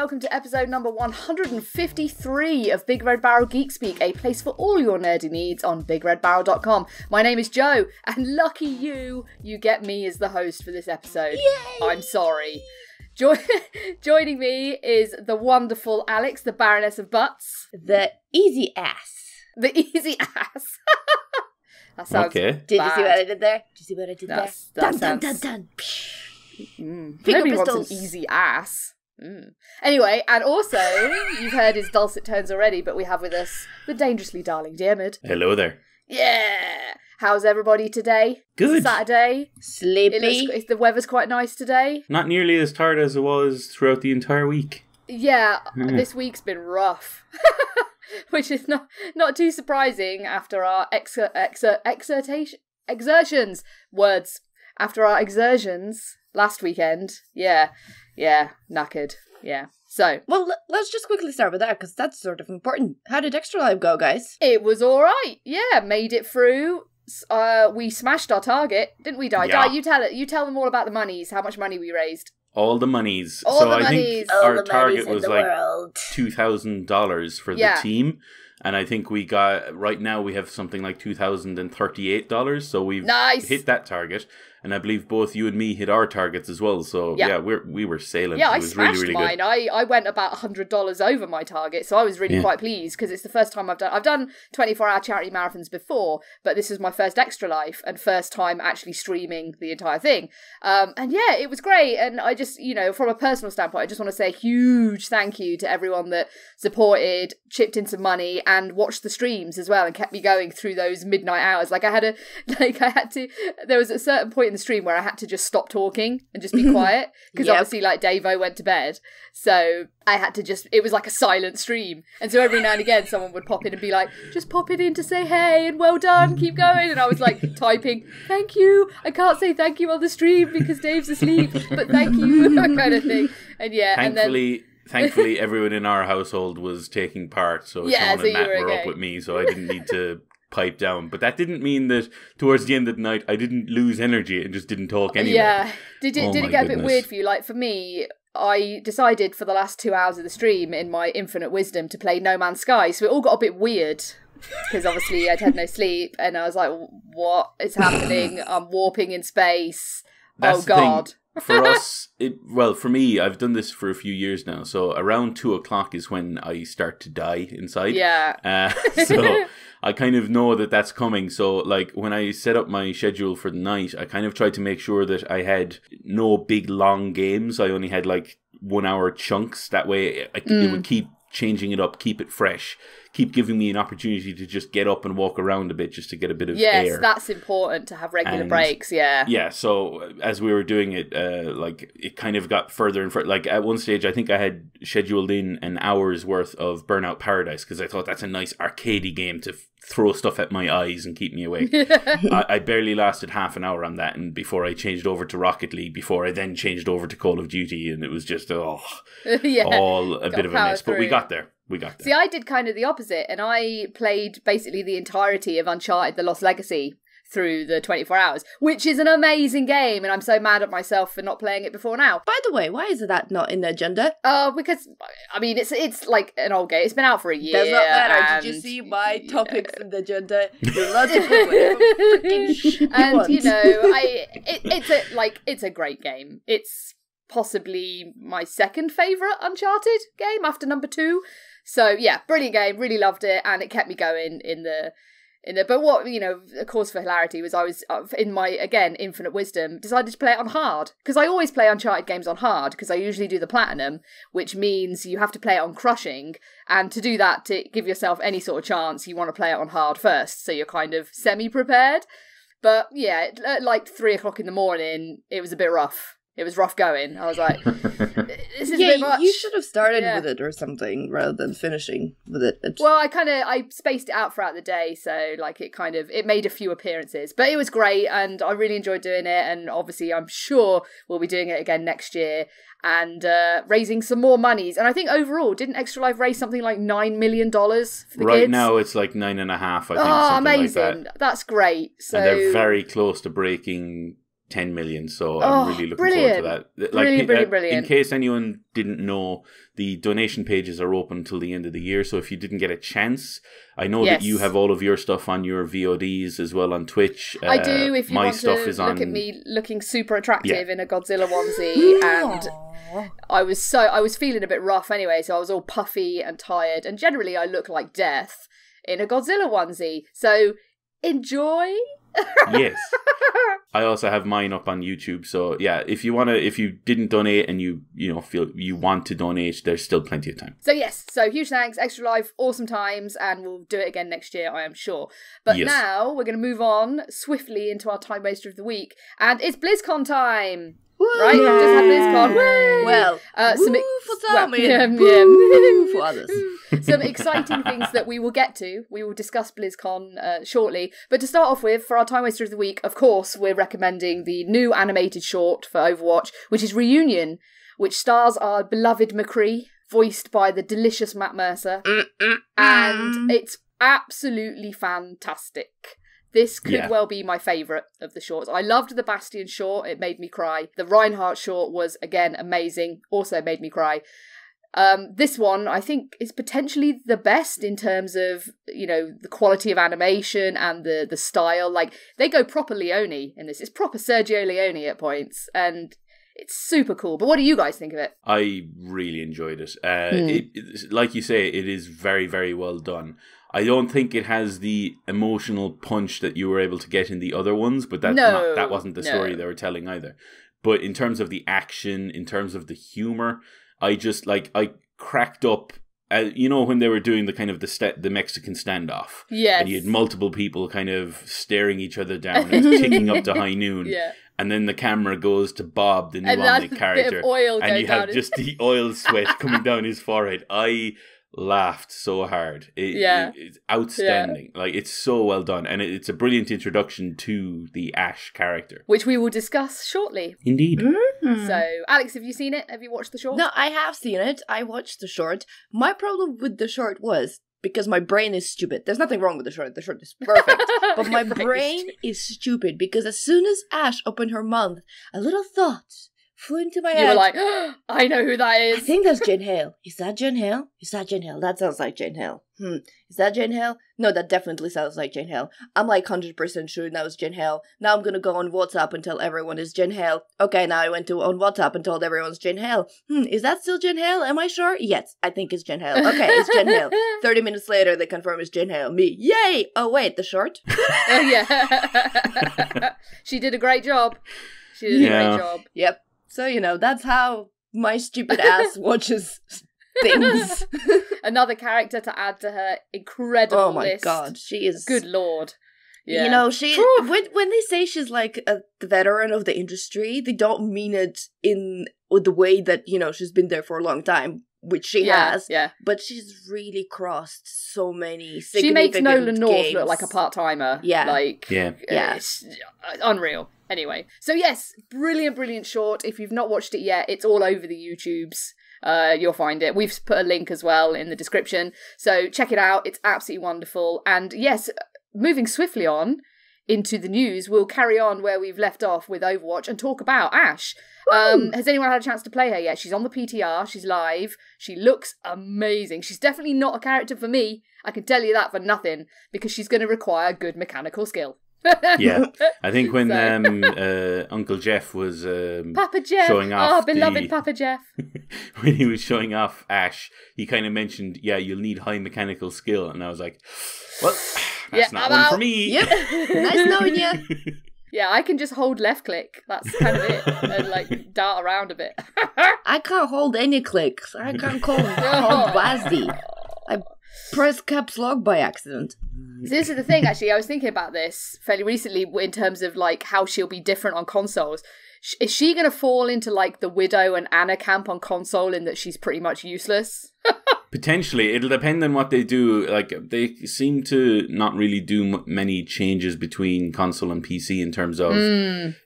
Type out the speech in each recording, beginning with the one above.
welcome to episode number 153 of Big Red Barrel Geek Speak, a place for all your nerdy needs on BigRedBarel.com. My name is Joe, and lucky you get me as the host for this episode. Yay! I'm sorry. Joining me is the wonderful Alex, the Baroness of Butts. The easy ass. The easy ass. That sounds okay. bad. Did you see what I did there? Did you see what I did there? That Dun, sounds... dun. Nobody wants an easy ass. Anyway, and also, you've heard his dulcet tones already, but we have with us the dangerously darling Diarmuid. Hello there. Yeah! How's everybody today? Good. Saturday. Sleepy. The weather's quite nice today. Not nearly as tired as it was throughout the entire week. Yeah, this week's been rough. Which is not too surprising after our exertions. Words. After our exertions last weekend. Yeah, knackered. Yeah. So. Well, let's just quickly start with that, because that's sort of important. How did Extra Life go, guys? It was alright. Yeah, made it through. We smashed our target, didn't we, Di? Yeah. Di, you tell them all about the monies, how much money we raised. All the monies. I think All our the target monies was in the like world. $2,000 for the team. And I think we got, right now we have something like $2,038. So we've hit that target. And I believe both you and me hit our targets as well. So we were sailing. Yeah, it I was smashed really, really mine. good. I went about $100 over my target, so I was really quite pleased because it's the first time I've done 24-hour charity marathons before, but this was my first Extra Life and first time actually streaming the entire thing. And yeah, it was great. And I just, from a personal standpoint, I just want to say a huge thank you to everyone that supported, chipped in some money, and watched the streams as well and kept me going through those midnight hours. There was a certain point in the stream where I had to just stop talking and just be quiet because obviously Davo went to bed, so I had to it was like a silent stream, and so every now and again someone would pop in and be like, just pop it in to say hey and well done, keep going, and I was like typing thank you, I can't say thank you on the stream because Dave's asleep, but thank you kind of thing. And Thankfully, everyone in our household was taking part, so Sean and Matt were up with me, so I didn't need to pipe down. But that didn't mean that towards the end of the night I didn't lose energy and just didn't talk anyway. Yeah. Did it get a bit weird for you? Like for me, I decided for the last 2 hours of the stream in my infinite wisdom to play No Man's Sky, so it all got a bit weird. Because obviously I'd had no sleep and I was like, what is happening? I'm warping in space. That's oh God. For us, for me, I've done this for a few years now. So around 2:00 is when I start to die inside. Yeah. So I kind of know that that's coming. So like when I set up my schedule for the night, I kind of tried to make sure that I had no big long games. I only had like 1 hour chunks. That way it would keep changing it up, keep it fresh, keep giving me an opportunity to just get up and walk around a bit just to get a bit of air. Yes, that's important to have regular breaks, yeah. Yeah, so as we were doing it, it kind of got further and further. Like at one stage, I think I had scheduled in an hour's worth of Burnout Paradise because I thought that's a nice arcadey game to throw stuff at my eyes and keep me awake. I barely lasted half an hour on that, and before I changed over to Rocket League, before I then changed over to Call of Duty, and it was just all a bit of a mess. But we got there. See, I did kind of the opposite, and I played basically the entirety of Uncharted: The Lost Legacy through the 24 hours, which is an amazing game, and I'm so mad at myself for not playing it before now. By the way, why is that not in the agenda? Because, I mean, it's like an old game. It's been out for a year. Does not matter. Did you see my topics in the agenda? You're allowed to put whatever freaking shit you want. It's a great game. It's possibly my second favourite Uncharted game after number 2. So yeah, brilliant game, really loved it, and it kept me going in the but what, a cause for hilarity was I was in my, again, infinite wisdom, decided to play it on hard, because I always play Uncharted games on hard, because I usually do the platinum, which means you have to play it on crushing, and to do that, to give yourself any sort of chance, you want to play it on hard first, so you're kind of semi-prepared. But yeah, at like 3:00 in the morning, it was a bit rough. It was rough going. I was like, this is a bit much. You should have started with it or something rather than finishing with it. Well, I spaced it out throughout the day, so like it made a few appearances. But it was great, and I really enjoyed doing it, and obviously I'm sure we'll be doing it again next year and raising some more monies. And I think overall, didn't Extra Life raise something like $9 million for the kids? Right now it's like 9.5, I think. Oh, something amazing. like that. That's great. So and they're very close to breaking 10 million. So I'm really looking forward to that. Like, brilliant. In case anyone didn't know, the donation pages are open until the end of the year. So if you didn't get a chance, I know that you have all of your stuff on your VODs as well on Twitch. I do. If you want to look at me looking super attractive in a Godzilla onesie, and I was feeling a bit rough anyway, so I was all puffy and tired, and generally I look like death in a Godzilla onesie. So enjoy. Yes. I also have mine up on YouTube, so yeah, if you didn't donate and you feel you want to donate, there's still plenty of time. So yes, huge thanks, Extra Life, awesome times, and we'll do it again next year, I am sure. But now we're going to move on swiftly into our Time Waster of the Week, and it's BlizzCon time! Woo! Right? We've just had BlizzCon. Woo! Well, for Tommy, for others. Some exciting things that we will get to. We will discuss BlizzCon shortly. But to start off with, for our Time Waster of the Week, of course, we're recommending the new animated short for Overwatch, which is Reunion, which stars our beloved McCree, voiced by the delicious Matt Mercer. And it's absolutely fantastic. This could well be my favourite of the shorts. I loved the Bastion short. It made me cry. The Reinhardt short was, again, amazing. Also made me cry. This one, I think, is potentially the best in terms of, the quality of animation and the style. Like, they go proper Leone in this. It's proper Sergio Leone at points. And it's super cool. But what do you guys think of it? I really enjoyed it. It like you say, it is very, very well done. I don't think it has the emotional punch that you were able to get in the other ones, but that wasn't the story they were telling either. But in terms of the action, in terms of the humor, I cracked up. When they were doing the kind of the Mexican standoff, and you had multiple people kind of staring each other down and ticking up to high noon. And then the camera goes to Bob, the new Omnic character, and you have just the oil sweat coming down his forehead. I laughed so hard. It's outstanding. Like, it's so well done, and it's a brilliant introduction to the Ashe character, which we will discuss shortly. Indeed. So, Alex, have you seen it? Have you watched the short? No, I have seen it. I watched the short. My problem with the short was because my brain is stupid. There's nothing wrong with the short. The short is perfect. But my brain is stupid because as soon as Ashe opened her mouth, a little thought flew into my head. You were like, I know who that is. I think that's Jane Hale. Is that Jane Hale? Is that Jane Hale? That sounds like Jane Hale. Is that Jane Hale? No, that definitely sounds like Jane Hale. I'm like 100% sure that was Jane Hale. Now I'm gonna go on WhatsApp and tell everyone it's Jane Hale. Okay, now I went on WhatsApp and told everyone it's Jane Hale. Is that still Jane Hale? Am I sure? Yes, I think it's Jane Hale. Okay, it's Jane Hale. 30 minutes later, they confirm it's Jane Hale. Me. Yay! Oh, wait, the short? Yeah. She did a great job. Yep. So, that's how my stupid ass watches things. Another character to add to her incredible list. Oh my god, she is... Good lord. Yeah. She when they say she's like a veteran of the industry, they don't mean it in the way that, she's been there for a long time, which she has. Yeah. But she's really crossed so many significant She makes Nolan North games. Look like a part-timer. Yeah. It's unreal. Anyway, so yes, brilliant short. If you've not watched it yet, it's all over the YouTubes. You'll find it. We've put a link as well in the description. So check it out. It's absolutely wonderful. And yes, moving swiftly on into the news, we'll carry on where we've left off with Overwatch and talk about Ashe. Has anyone had a chance to play her yet? She's on the PTR. She's live. She looks amazing. She's definitely not a character for me. I can tell you that for nothing, because she's going to require good mechanical skill. Yeah, I think when Uncle Jeff was Papa Jeff, showing off beloved Papa Jeff, when he was showing off Ashe, he kind of mentioned, you'll need high mechanical skill, and I was like, well, that's not one for me. Yep, nice knowing you. Yeah, I can just hold left click. That's kind of it, and dart around a bit. I can't hold any clicks. I can't hold WASD. I press caps lock by accident. So this is the thing, actually. I was thinking about this fairly recently in terms of how she'll be different on consoles. Is she going to fall into the Widow and Anna camp on console in that she's pretty much useless? Potentially. It'll depend on what they do. They seem to not really do many changes between console and PC in terms of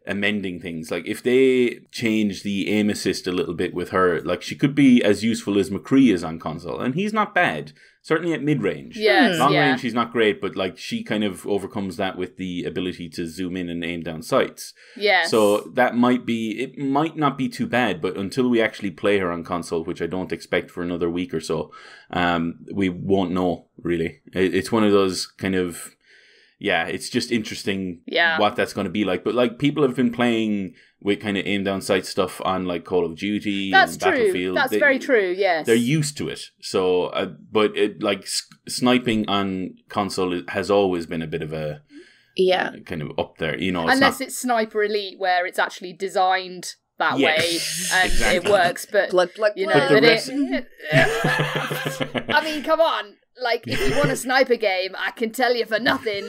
amending things. If they change the aim assist a little bit with her, she could be as useful as McCree is on console, and he's not bad. Certainly at mid-range. Yes, Long yeah. range, she's not great, but like she kind of overcomes that with the ability to zoom in and aim down sights. Yes. So it might not be too bad, but until we actually play her on console, which I don't expect for another week or so, we won't know, really. It's one of those kind of, it's just interesting what that's going to be like. But like people have been playing with kind of aim down sight stuff on like Call of Duty and Battlefield. That's very true, yes. They're used to it. So, but it, like sniping on console has always been a bit of a kind of up there. You know, unless it's Sniper Elite where it's actually designed that way and it works. But you know, I mean, come on. Like, if you want a sniper game, I can tell you for nothing,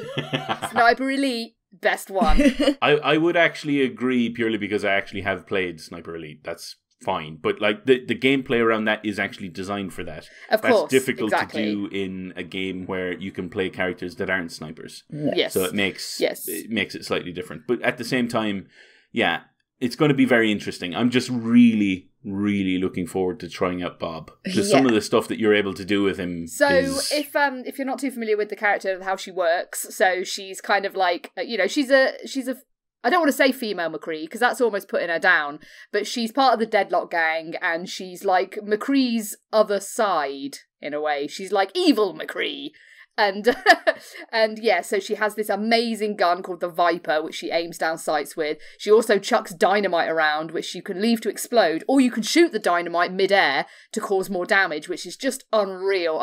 Sniper Elite, best one. I would actually agree purely because I actually have played Sniper Elite. That's fine. But, like, the gameplay around that is actually designed for that. Of course, that's difficult to do in a game where you can play characters that aren't snipers. Yes. So it makes it slightly different. But at the same time, it's going to be very interesting. I'm just really, really looking forward to trying out Bob. Because some of the stuff that you're able to do with him if you're not too familiar with the character, how she works, so she's kind of like, she's a I don't want to say female McCree, because that's almost putting her down, but she's part of the Deadlock gang, and she's like McCree's other side, in a way. She's like evil McCree. And so she has this amazing gun called the Viper, which she aims down sights with. She also chucks dynamite around, which you can leave to explode, or you can shoot the dynamite mid-air to cause more damage, which is just unreal.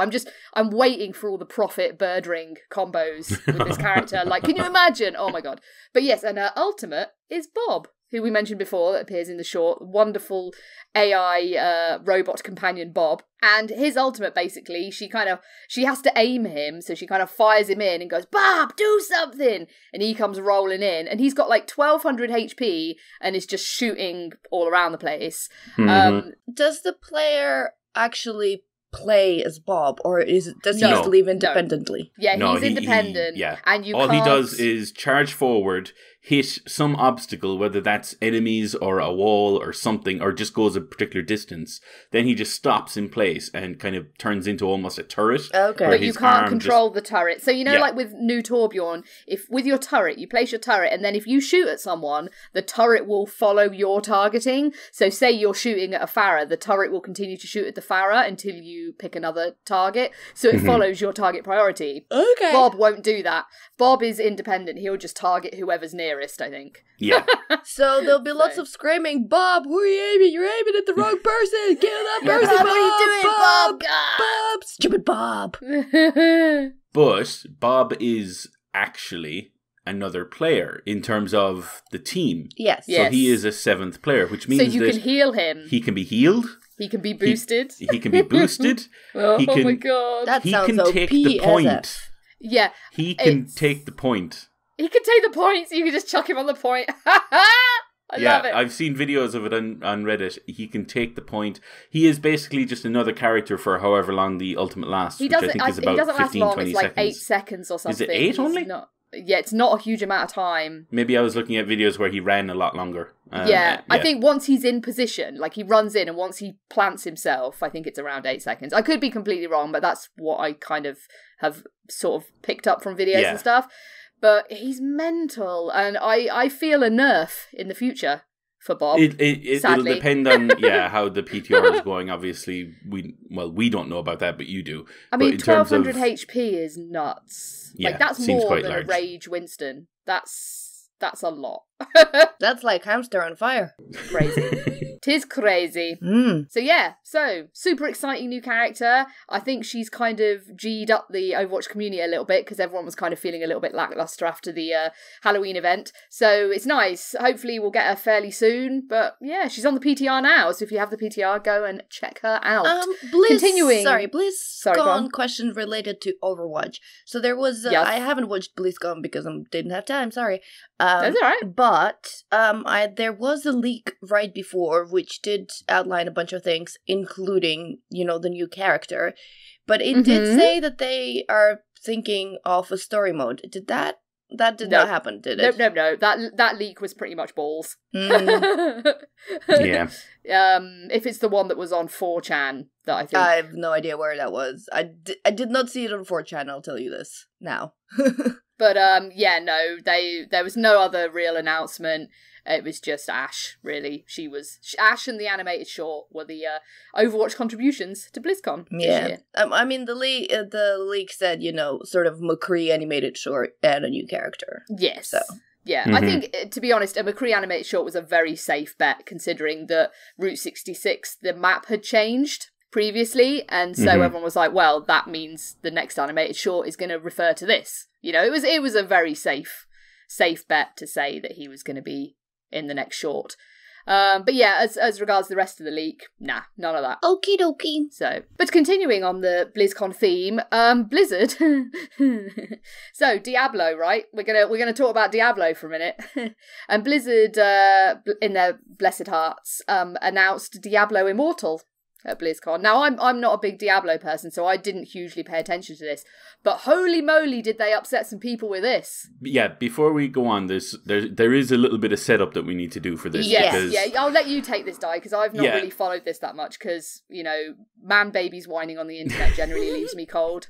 I'm waiting for all the Prophet Birdring combos with this character. Like, can you imagine? Oh my god. But yes, and her ultimate is Bob, who we mentioned before, that appears in the short. Wonderful AI robot companion Bob. And his ultimate, basically, she has to aim him, so she kind of fires him in and goes, Bob, do something! And he comes rolling in, and he's got like 1200 HP and is just shooting all around the place. Mm-hmm. Does the player actually play as Bob, or does he just leave independently? Yeah, he's independent. And all he does is charge forward, hit some obstacle, whether that's enemies or a wall or something, or just goes a particular distance. Then he just stops in place and kind of turns into almost a turret. Okay. But you can't control the turret. So, like with New Torbjorn, if with your turret, you place your turret, and then if you shoot at someone, the turret will follow your targeting. So say you're shooting at a Farah, the turret will continue to shoot at the Farah until you pick another target. So it follows your target priority. Okay. Bob won't do that. Bob is independent. He'll just target whoever's nearest, I think. Yeah. So there'll be lots of screaming, Bob, who are you aiming? You're aiming at the wrong person. Kill that person, Bob, Bob. what are you doing, Bob? Bob, stupid Bob. But Bob is actually another player in terms of the team. Yes. So he is a 7th player, which means so you can heal him. He can be healed. He can be boosted. He can be boosted. Oh my god. That sounds He can take the point. Yeah. He can take the point. He can take the points. You can just chuck him on the point. I love it. I've seen videos of it on Reddit. He can take the point. He is basically just another character for however long the ultimate lasts, which I think is about he doesn't 15, last long. 20 it's like seconds. 8 seconds or something. Is it 8 only? Yeah, it's not a huge amount of time. Maybe I was looking at videos where he ran a lot longer. I think once he's in position, like he runs in and once he plants himself, I think it's around 8 seconds. I could be completely wrong, but that's what I kind of have sort of picked up from videos and stuff. But he's mental, and I feel a nerf in the future for Bob. It'll depend on how the PTR is going. Obviously, we don't know about that, but you do. I mean, 1200 HP is nuts. Yeah, like that's seems more quite than large. a Rage Winston. That's a lot. That's like hamster on fire. Crazy. 'Tis crazy. So super exciting new character. I think she's kind of G'd up the Overwatch community a little bit because everyone was kind of feeling a little bit lackluster after the Halloween event. So it's nice. Hopefully we'll get her fairly soon. But yeah, she's on the PTR now. So if you have the PTR, go and check her out. BlizzCon question related to Overwatch. So there was I haven't watched BlizzCon because I didn't have time. Sorry. That's all right. But there was a leak right before which did outline a bunch of things, including, the new character. But it did say that they are thinking of a story mode. Did that That did not happen, did it? No. That leak was pretty much balls. Yeah. If it's the one that was on 4chan, that I think... I have no idea where that was. I did not see it on 4chan, I'll tell you this now. But, no, there was no other real announcement. It was just Ashe, really. Ashe and the animated short were the Overwatch contributions to BlizzCon this year. I mean, the leak said, sort of McCree animated short and a new character. Yes. So. Yeah, I think, to be honest, a McCree animated short was a very safe bet, considering that Route 66, the map had changed previously, and so everyone was like, well, that means the next animated short is going to refer to this. It was a very safe bet to say that he was going to be in the next short. But yeah, as regards the rest of the leak, nah, none of that. Okie dokie. So, but continuing on the BlizzCon theme, Blizzard. So Diablo, right? We're gonna talk about Diablo for a minute. And Blizzard, in their blessed hearts, announced Diablo Immortal at BlizzCon. Now, I'm not a big Diablo person, so I didn't hugely pay attention to this. But holy moly, did they upset some people with this. Yeah, before we go on, there is a little bit of setup that we need to do for this. Yes, I'll let you take this, Di, because I've not really followed this that much, because, man babies whining on the internet generally leaves me cold.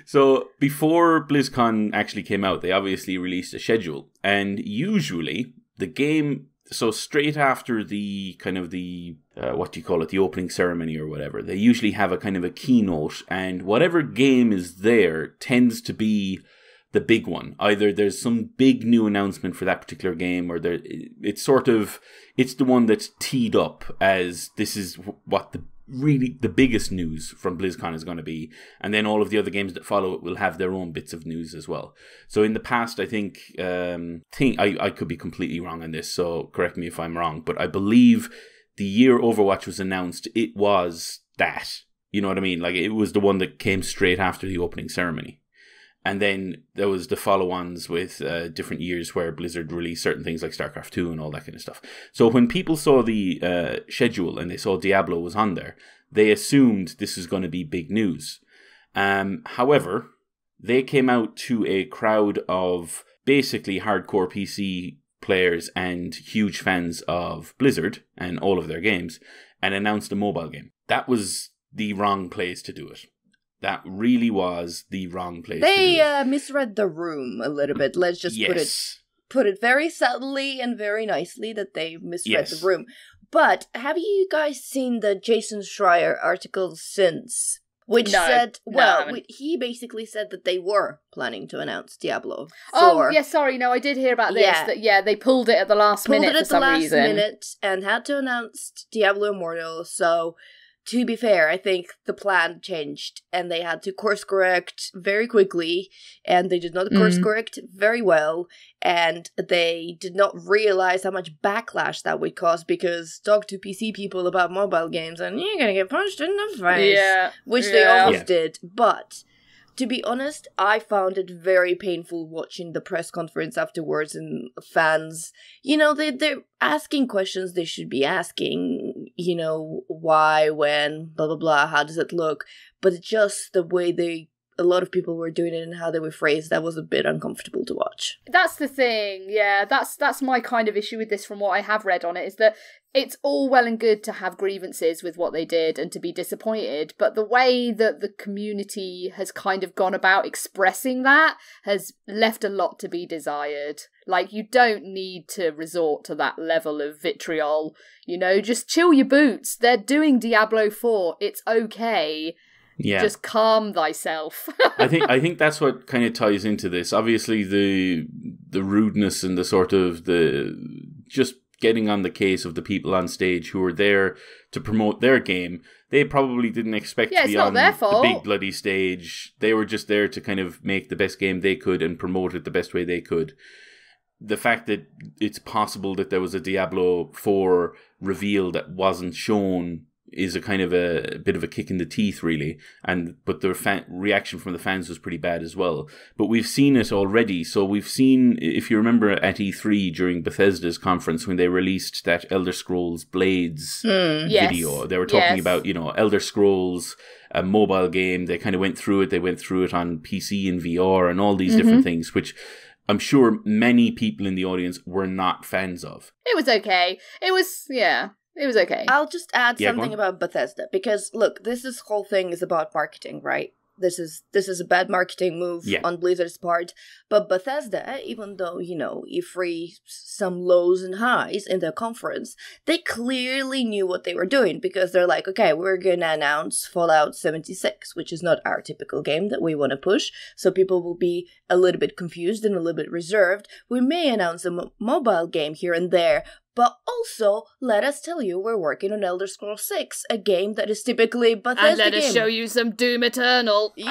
So, before BlizzCon actually came out, they obviously released a schedule. And usually, the game... So straight after the kind of the, the opening ceremony or whatever, they usually have a kind of a keynote, and whatever game is there tends to be the big one. Either there's some big new announcement for that particular game, or it's the one that's teed up as this is what the biggest news from BlizzCon is going to be, and then all of the other games that follow it will have their own bits of news as well. So in the past, I think I could be completely wrong on this, so correct me if I'm wrong, but I believe the year Overwatch was announced, it was that. You know what I mean? Like, it was the one that came straight after the opening ceremony. And then there was the follow-ons with different years where Blizzard released certain things like StarCraft 2 and all that kind of stuff. So when people saw the schedule and they saw Diablo was on there, they assumed this is going to be big news. However, they came out to a crowd of basically hardcore PC players and huge fans of Blizzard and all of their games and announced a mobile game. That was the wrong place to do it. That really was the wrong place to do it. They misread the room a little bit. Let's just put it very subtly and very nicely that they misread the room. But have you guys seen the Jason Schreier article since? Which said, he basically said that they were planning to announce Diablo 4. I did hear about this. Yeah. That, they pulled it at the last minute for some reason. Pulled it at the last minute and had to announce Diablo Immortal, so... To be fair, I think the plan changed and they had to course correct very quickly, and they did not course correct very well, and they did not realize how much backlash that would cause, because talk to PC people about mobile games and you're gonna get punched in the face, which they almost did. But to be honest, I found it very painful watching the press conference afterwards, and fans, they're asking questions they should be asking, why, when, blah, blah, blah, how does it look? But just the way a lot of people were doing it and how they were phrased, that was a bit uncomfortable to watch. That's the thing, that's my kind of issue with this from what I have read on it, is that it's all well and good to have grievances with what they did and to be disappointed, but the way that the community has kind of gone about expressing that has left a lot to be desired. Like, you don't need to resort to that level of vitriol, just chill your boots. They're doing Diablo 4, it's okay. Yeah. Just calm thyself. I think that's what kind of ties into this. Obviously, the rudeness and the sort of just getting on the case of the people on stage who were there to promote their game. They probably didn't expect to be on the big bloody stage. They were just there to kind of make the best game they could and promote it the best way they could. The fact that it's possible that there was a Diablo 4 reveal that wasn't shown is a kind of a bit of a kick in the teeth, really. But the reaction from the fans was pretty bad as well. But we've seen it already. So we've seen, if you remember at E3 during Bethesda's conference when they released that Elder Scrolls Blades video, they were talking about, Elder Scrolls, a mobile game. They kind of went through it. They went through it on PC and VR and all these different things, which I'm sure many people in the audience were not fans of. It was okay. It was okay. I'll just add something about Bethesda, because look, this whole thing is about marketing, right? This is a bad marketing move on Blizzard's part. But Bethesda, even though, if we some lows and highs in their conference, they clearly knew what they were doing, because they're like, okay, we're going to announce Fallout 76, which is not our typical game that we want to push. So people will be a little bit confused and a little bit reserved. We may announce a mobile game here and there, but also, let us tell you, we're working on Elder Scrolls 6, a game that is typically Bethesda and let us show you some Doom Eternal. Yeah.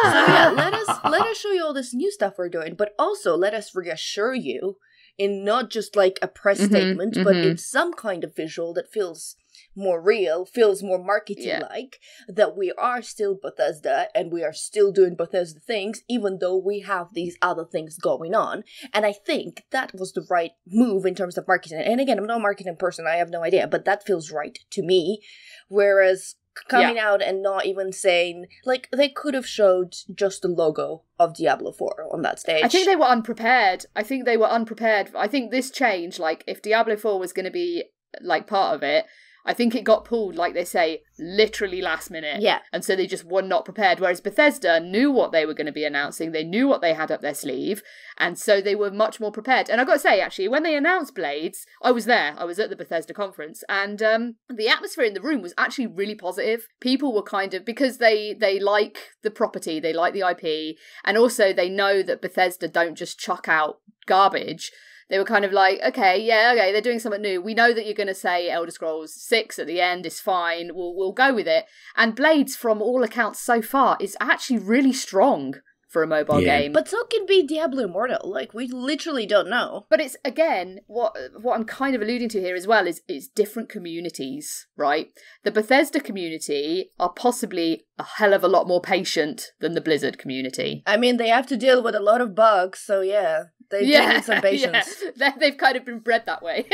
So let us show you all this new stuff we're doing, but also let us reassure you in not just like a press statement, but in some kind of visual that feels more real, feels more marketing-like, that we are still Bethesda and we are still doing Bethesda things, even though we have these other things going on. And I think that was the right move in terms of marketing. And again, I'm not a marketing person, I have no idea, but that feels right to me. Whereas coming out and not even saying, like, they could have showed just the logo of Diablo 4 on that stage. I think they were unprepared. I think this change, like, if Diablo 4 was going to be, like, part of it, I think it got pulled, like they say, literally last minute. Yeah. And so they just were not prepared. Whereas Bethesda knew what they were going to be announcing. They knew what they had up their sleeve. And so they were much more prepared. And I've got to say, actually, when they announced Blades, I was there. I was at the Bethesda conference. And the atmosphere in the room was actually really positive. People were kind of, because they like the property, they like the IP. And also they know that Bethesda don't just chuck out garbage. They were kind of like, okay, they're doing something new. We know that you're going to say Elder Scrolls 6 at the end is fine. We'll go with it. And Blades, from all accounts so far, is actually really strong for a mobile game. But so can be Diablo Immortal. Like, we literally don't know. But it's, again, what I'm kind of alluding to here as well is different communities, right? The Bethesda community are possibly a hell of a lot more patient than the Blizzard community. I mean, they have to deal with a lot of bugs, so yeah. They need some patience. Yeah. They've kind of been bred that way.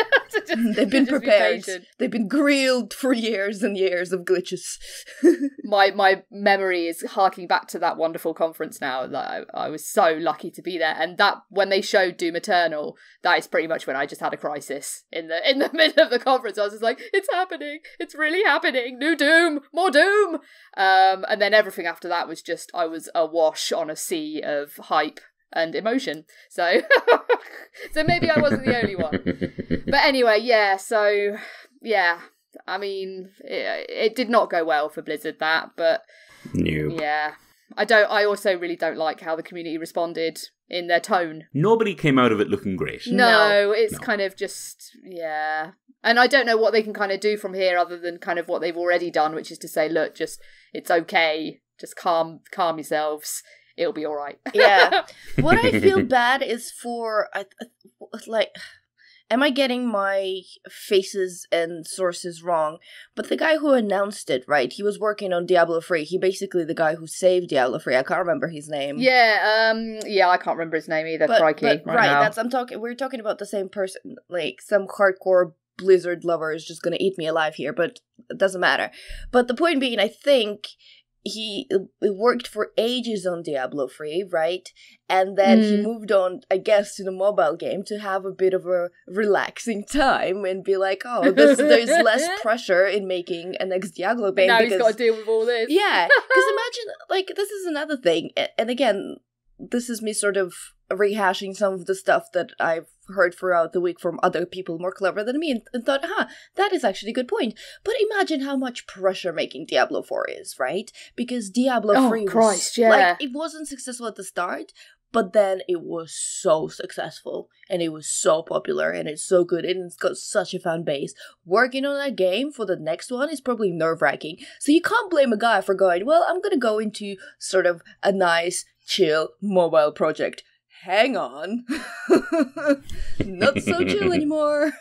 They've been prepared. They've been grilled for years and years of glitches. My memory is harking back to that wonderful conference now. That I was so lucky to be there. And that when they showed Doom Eternal, that is pretty much when I just had a crisis in the middle of the conference. I was just like, it's happening. It's really happening. New Doom. More Doom. And then everything after that was just, I was awash on a sea of hype and emotion. So maybe I wasn't the only one. But anyway, I mean, it did not go well for Blizzard, but no. Yeah. I also really don't like how the community responded in their tone. Nobody came out of it looking great. No, it's kind of just, And I don't know what they can kind of do from here other than kind of what they've already done, which is to say, look, just, it's okay. Just calm yourselves. It'll be all right. Yeah. What I feel bad is for, am I getting my faces and sources wrong? But the guy who announced it, right, he was working on Diablo 3. He basically the guy who saved Diablo 3. I can't remember his name. Yeah, I can't remember his name either, crikey. Right, we're talking about the same person. Like, some hardcore Blizzard lover is just gonna eat me alive here, but it doesn't matter. But the point being, I think he worked for ages on Diablo 3, right? And then he moved on, I guess, to the mobile game to have a bit of a relaxing time and be like, oh, there's less pressure in making a next Diablo game. Now he's got to deal with all this. Yeah, because imagine, like, this is another thing. And again, this is me sort of rehashing some of the stuff that I've heard throughout the week from other people more clever than me and thought, that is actually a good point. But imagine how much pressure making Diablo 4 is, right? Because Diablo 3 it wasn't successful at the start, but then it was so successful and it was so popular and it's so good and it's got such a fan base. Working on that game for the next one is probably nerve-wracking. So you can't blame a guy for going, well, I'm gonna go into sort of a nice, chill mobile project. Hang on. Not so chill anymore.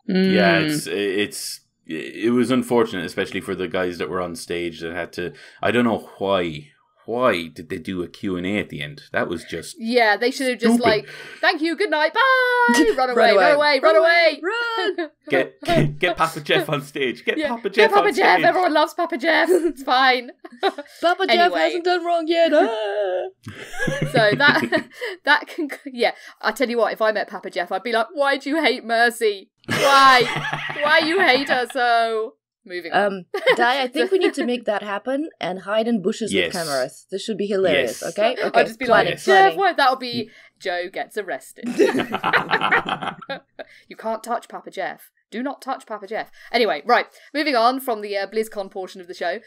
Yeah, it's it was unfortunate, especially for the guys that were on stage that had to. I don't know why. Why did they do a Q&A at the end? That was just Yeah, they should have just stupid. like, thank you, good night, bye, run away. Run! Get Papa Jeff on stage. Get Yeah, Papa get Jeff Papa on Jeff. stage. Everyone loves Papa Jeff. It's fine. Papa Jeff Anyway. hasn't done wrong yet. Ah! So that can, yeah. I tell you what, if I met Papa Jeff, I'd be like, why do you hate Mercy? Why you hate her so? Moving on. Di, I think we need to make that happen and hide in bushes Yes. with cameras. This should be hilarious, Yes. okay? I'll just be planning, like, Jeff, planning. what? That'll be Joe gets arrested. You can't touch Papa Jeff. Do not touch Papa Jeff. Anyway, right. Moving on from the BlizzCon portion of the show.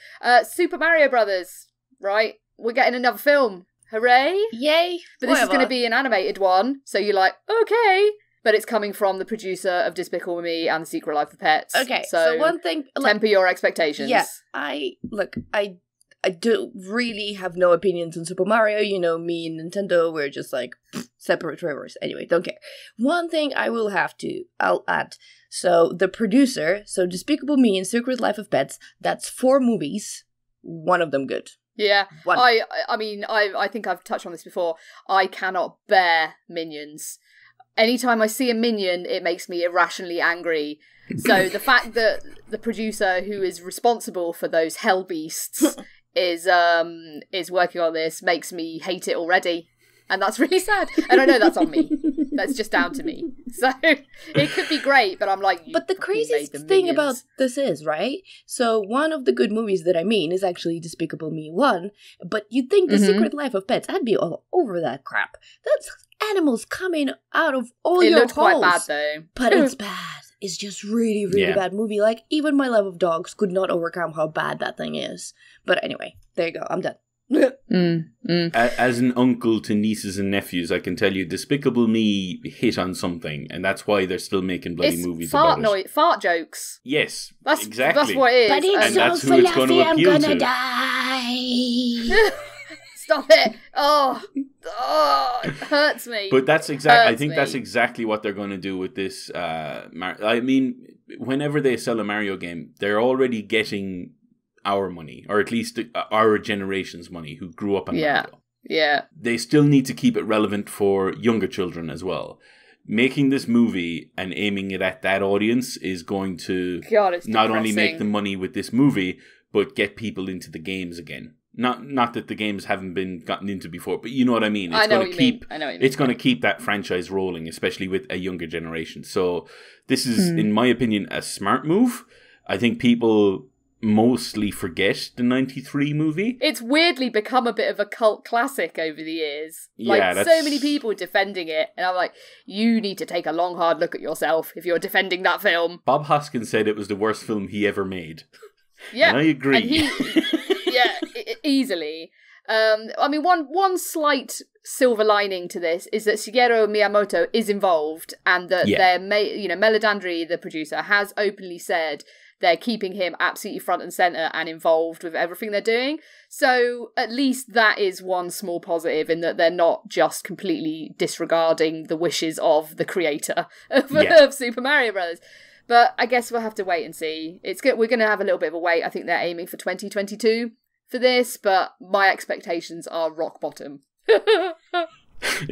Super Mario Brothers, right? We're getting another film. Hooray! Yay! But this is Whatever. going to be an animated one, so you're like, okay. But it's coming from the producer of Despicable Me and The Secret Life of Pets. Okay, so one thing... temper your expectations. Yeah, I do really have no opinions on Super Mario. You know, me and Nintendo, we're just like separate rivers. Anyway, don't care. One thing I'll add. So the producer, so Despicable Me and Secret Life of Pets, that's 4 movies, one of them good. Yeah, One. I mean, I think I've touched on this before. I cannot bear minions. Anytime I see a minion, it makes me irrationally angry. So the fact that the producer who is responsible for those hell beasts is working on this makes me hate it already. And that's really sad. And I know that's on me. That's just down to me. So it could be great, but I'm like, But the craziest thing about this is, right? So one of the good movies that I mean is actually Despicable Me 1, but you'd think The Secret Life of Pets, I'd be all over that crap. That's animals coming out of all it your looked quite holes. bad though. But it's bad. It's just really, really bad movie. Like, even my love of dogs could not overcome how bad that thing is. But anyway, there you go. I'm done. As an uncle to nieces and nephews, I can tell you Despicable Me hit on something, and that's why they're still making bloody It's movies fart about it. fart jokes. Yes, That's exactly. That's what it is. But it's And so that's who it's going to fluffy, I'm appeal gonna to. die. Stop it! Oh, it hurts me. But that's exactly. I Hurts think me. that's exactly what they're going to do with this. I mean, whenever they sell a Mario game, they're already getting our money, or at least our generation's money, who grew up on Mario. Yeah. They still need to keep it relevant for younger children as well. Making this movie and aiming it at that audience is going to God, it's not only make depressing. the money with this movie, but get people into the games again. Not that the games haven't been gotten into before, but you know what I mean. I know going what to you keep. mean. I know what you mean. It's going to keep that franchise rolling, especially with a younger generation. So this is, in my opinion, a smart move. I think people mostly forget the 93 movie. It's weirdly become a bit of a cult classic over the years. Like, Yeah, so that's- many people defending it, and I'm like, you need to take a long, hard look at yourself if you're defending that film. Bob Hoskins said it was the worst film he ever made. Yeah, And I agree. And easily. I mean, one slight silver lining to this is that Shigeru Miyamoto is involved, and that Meledandri, the producer, has openly said they're keeping him absolutely front and center and involved with everything they're doing. So at least that is one small positive, in that they're not just completely disregarding the wishes of the creator of Super Mario Brothers. But I guess we'll have to wait and see. It's good. We're going to have a little bit of a wait. I think they're aiming for 2022 for this, but my expectations are rock bottom.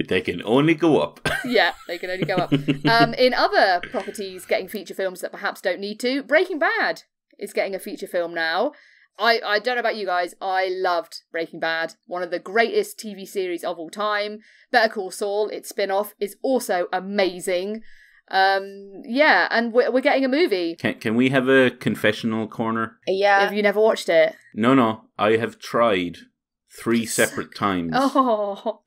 They can only go up. Yeah, they can only go up. In other properties getting feature films that perhaps don't need to, Breaking Bad is getting a feature film now. I don't know about you guys, I loved Breaking Bad. One of the greatest TV series of all time. Better Call Saul, its spin-off, is also amazing. And we're getting a movie. Can we have a confessional corner? Yeah. Have you never watched it? No. I have tried 3 separate times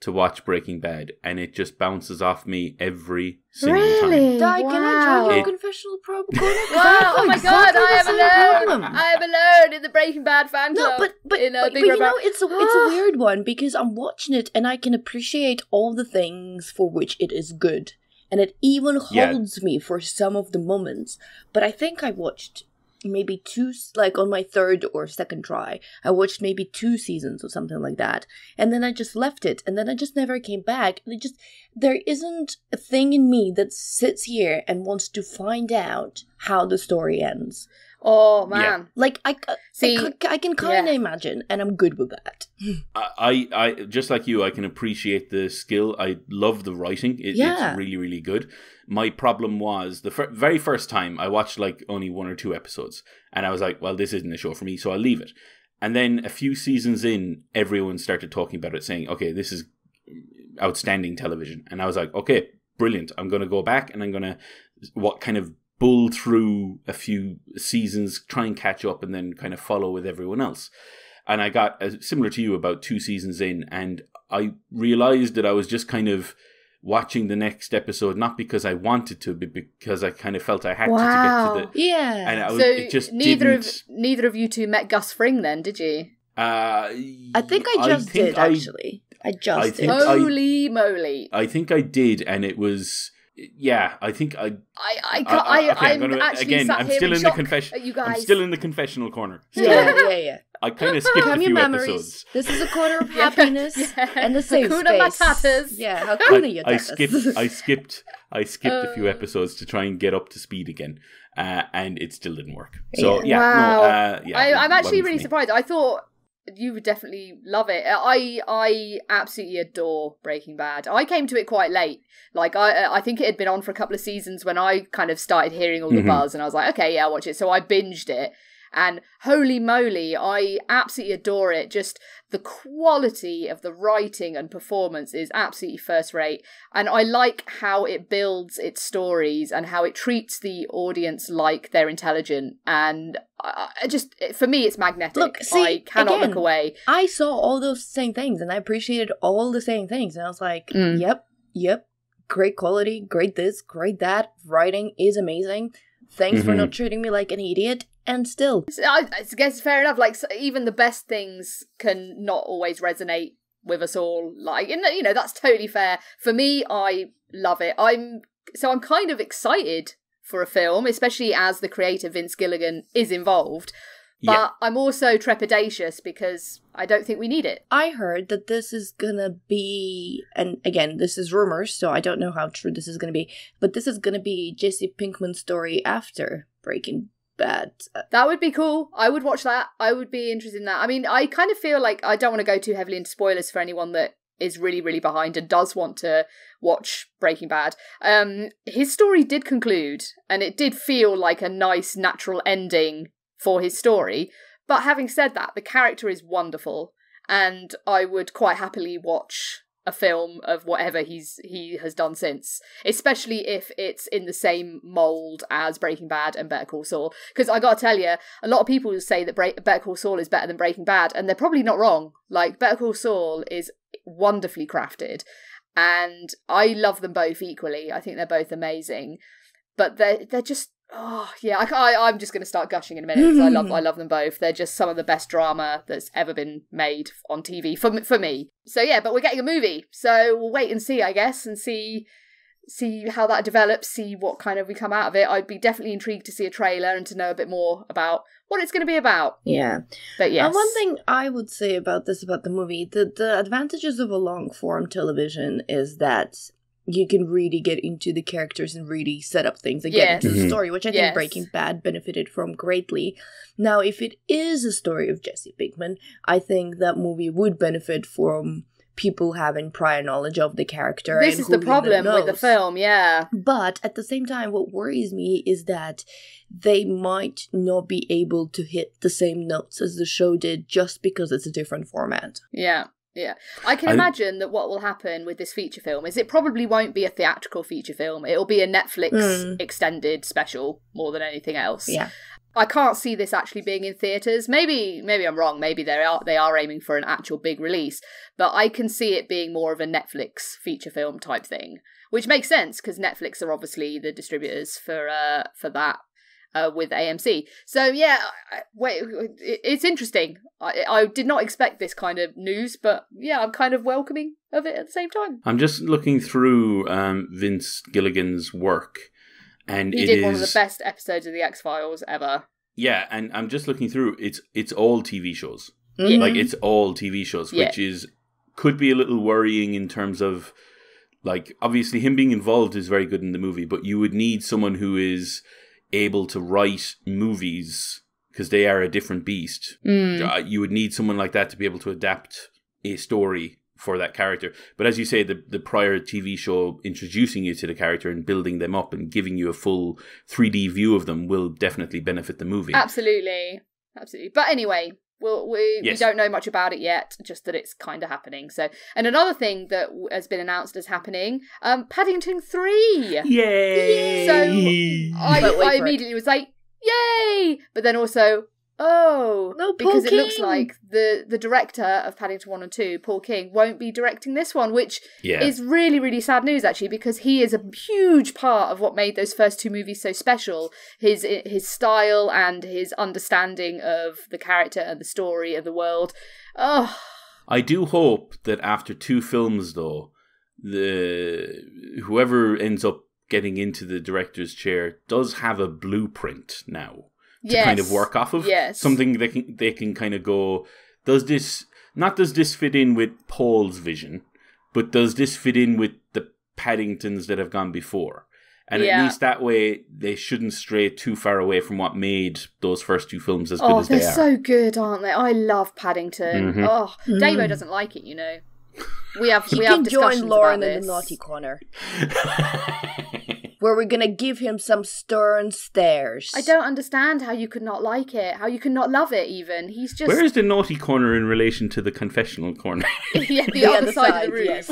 to watch Breaking Bad, and it just bounces off me every single time. Really? Di, can I Wow. join your confessional corner? Wow, oh my god, I am alone in the Breaking Bad fan No, club. but in, Big you Red know, Barrel. it's a weird one, because I'm watching it and I can appreciate all the things for which it is good. And it even holds me for some of the moments. But I think I watched maybe 2, like on my 3rd or 2nd try, I watched maybe 2 seasons or something like that. And then I just left it. And then I just never came back. And there isn't a thing in me that sits here and wants to find out how the story ends. Oh man, Like I can kind of imagine, and I'm good with that. I just like you, I can appreciate the skill. I love the writing. It's really, really good. My problem was the very first time I watched like only 1 or 2 episodes, and I was like, well, this isn't a show for me, so I'll leave it. And then a few seasons in, everyone started talking about it, saying, okay, this is outstanding television. And I was like, okay, brilliant. I'm going to go back and I'm going to bull through a few seasons, try and catch up, and then kind of follow with everyone else. And I got, similar to you, about 2 seasons in, and I realized that I was just kind of watching the next episode, not because I wanted to, but because I kind of felt I had to get to the... Yeah. And so it just neither of you two met Gus Fring then, did you? I think I just did, actually. I did. Holy moly. I think I did, and it was... Yeah, I think I'm still in the confession. You guys. I'm still in the confessional corner. Yeah. I kind of skipped a few episodes. This is a corner of happiness and a safe Hakuna space. Matatas. Yeah, Hakuna Matatas. I skipped a few episodes to try and get up to speed again, and it still didn't work. So I'm actually really surprised. I thought you would definitely love it. I absolutely adore Breaking Bad. I came to it quite late. Like, I think it had been on for a couple of seasons when I kind of started hearing all the buzz, and I was like, okay, yeah, I'll watch it. So I binged it, and holy moly, I absolutely adore it. Just the quality of the writing and performance is absolutely first rate. And I like how it builds its stories and how it treats the audience like they're intelligent. And for me, it's magnetic. Look, see, I cannot look away. I saw all those same things and I appreciated all the same things. And I was like, yep, great quality, great this, great that. Writing is amazing. Thanks for not treating me like an idiot. And still, I guess fair enough. Like, even the best things can not always resonate with us all. Like, that's totally fair. For me, I love it. I'm kind of excited for a film, especially as the creator Vince Gilligan is involved. But I'm also trepidatious because I don't think we need it. I heard that this is gonna be, and again, this is rumors, so I don't know how true this is gonna be, but this is gonna be Jesse Pinkman's story after Breaking Bad. That would be cool. I would watch that. I would be interested in that. I mean, I kind of feel like I don't want to go too heavily into spoilers for anyone that is really, really behind and does want to watch Breaking Bad. His story did conclude, and it did feel like a nice, natural ending for his story. But having said that, the character is wonderful, and I would quite happily watch a film of whatever he has done since, especially if it's in the same mould as Breaking Bad and Better Call Saul. Because I gotta tell you, a lot of people say that Better Call Saul is better than Breaking Bad, and they're probably not wrong. Like, Better Call Saul is wonderfully crafted, and I love them both equally. I think they're both amazing, but they're just... Oh, yeah, I'm just going to start gushing in a minute because I love them both. They're just some of the best drama that's ever been made on TV for me. So yeah, but we're getting a movie. So we'll wait and see, I guess, and see how that develops, see what kind of we come out of it. I'd be definitely intrigued to see a trailer and to know a bit more about what it's going to be about. Yeah. But yes. And one thing I would say about the movie, the advantages of a long-form television is that you can really get into the characters and really set up things and get into the story, which I think Breaking Bad benefited from greatly. Now, if it is a story of Jesse Pinkman, I think that movie would benefit from people having prior knowledge of the character. This is the problem with the film, yeah. But at the same time, what worries me is that they might not be able to hit the same notes as the show did just because it's a different format. Yeah. Yeah, I can imagine that what will happen with this feature film is it probably won't be a theatrical feature film. It'll be a Netflix extended special more than anything else. Yeah, I can't see this actually being in theaters. Maybe I'm wrong. Maybe they are aiming for an actual big release, but I can see it being more of a Netflix feature film type thing, which makes sense because Netflix are obviously the distributors for that. With AMC. So yeah, it's interesting. I did not expect this kind of news, but yeah, I'm kind of welcoming of it at the same time. I'm just looking through Vince Gilligan's work, and he did one of the best episodes of the X-Files ever. Yeah, and I'm just looking through. It's all TV shows. Mm-hmm. Like, it's all TV shows, which could be a little worrying in terms of, like, obviously him being involved is very good in the movie, but you would need someone who is able to write movies because they are a different beast. You would need someone like that to be able to adapt a story for that character. But as you say, the prior TV show introducing you to the character and building them up and giving you a full 3D view of them will definitely benefit the movie. Absolutely. But anyway, we don't know much about it yet, just that it's kind of happening. So, and another thing that has been announced as happening, Paddington 3. Yay! So I immediately was like, yay! But then also, because it looks like the director of Paddington 1 and 2, Paul King, won't be directing this one, which is really, really sad news, actually, because he is a huge part of what made those first two movies so special. His style and his understanding of the character and the story of the world. Oh. I do hope that after 2 films, though, whoever ends up getting into the director's chair does have a blueprint now. To kind of work off of. Something they can kind of go, does this fit in with Paul's vision, but does this fit in with the Paddingtons that have gone before? And at least that way they shouldn't stray too far away from what made those first 2 films as good as they are. Oh, they're so good, aren't they? I love Paddington. Mm-hmm. Davo doesn't like it, you know. We have can discussions join Lauren about in this. the naughty corner. Where we're gonna give him some stern stares. I don't understand how you could not like it, how you could not love it even. He's just... Where is the naughty corner in relation to the confessional corner? the other side of the room. Yes.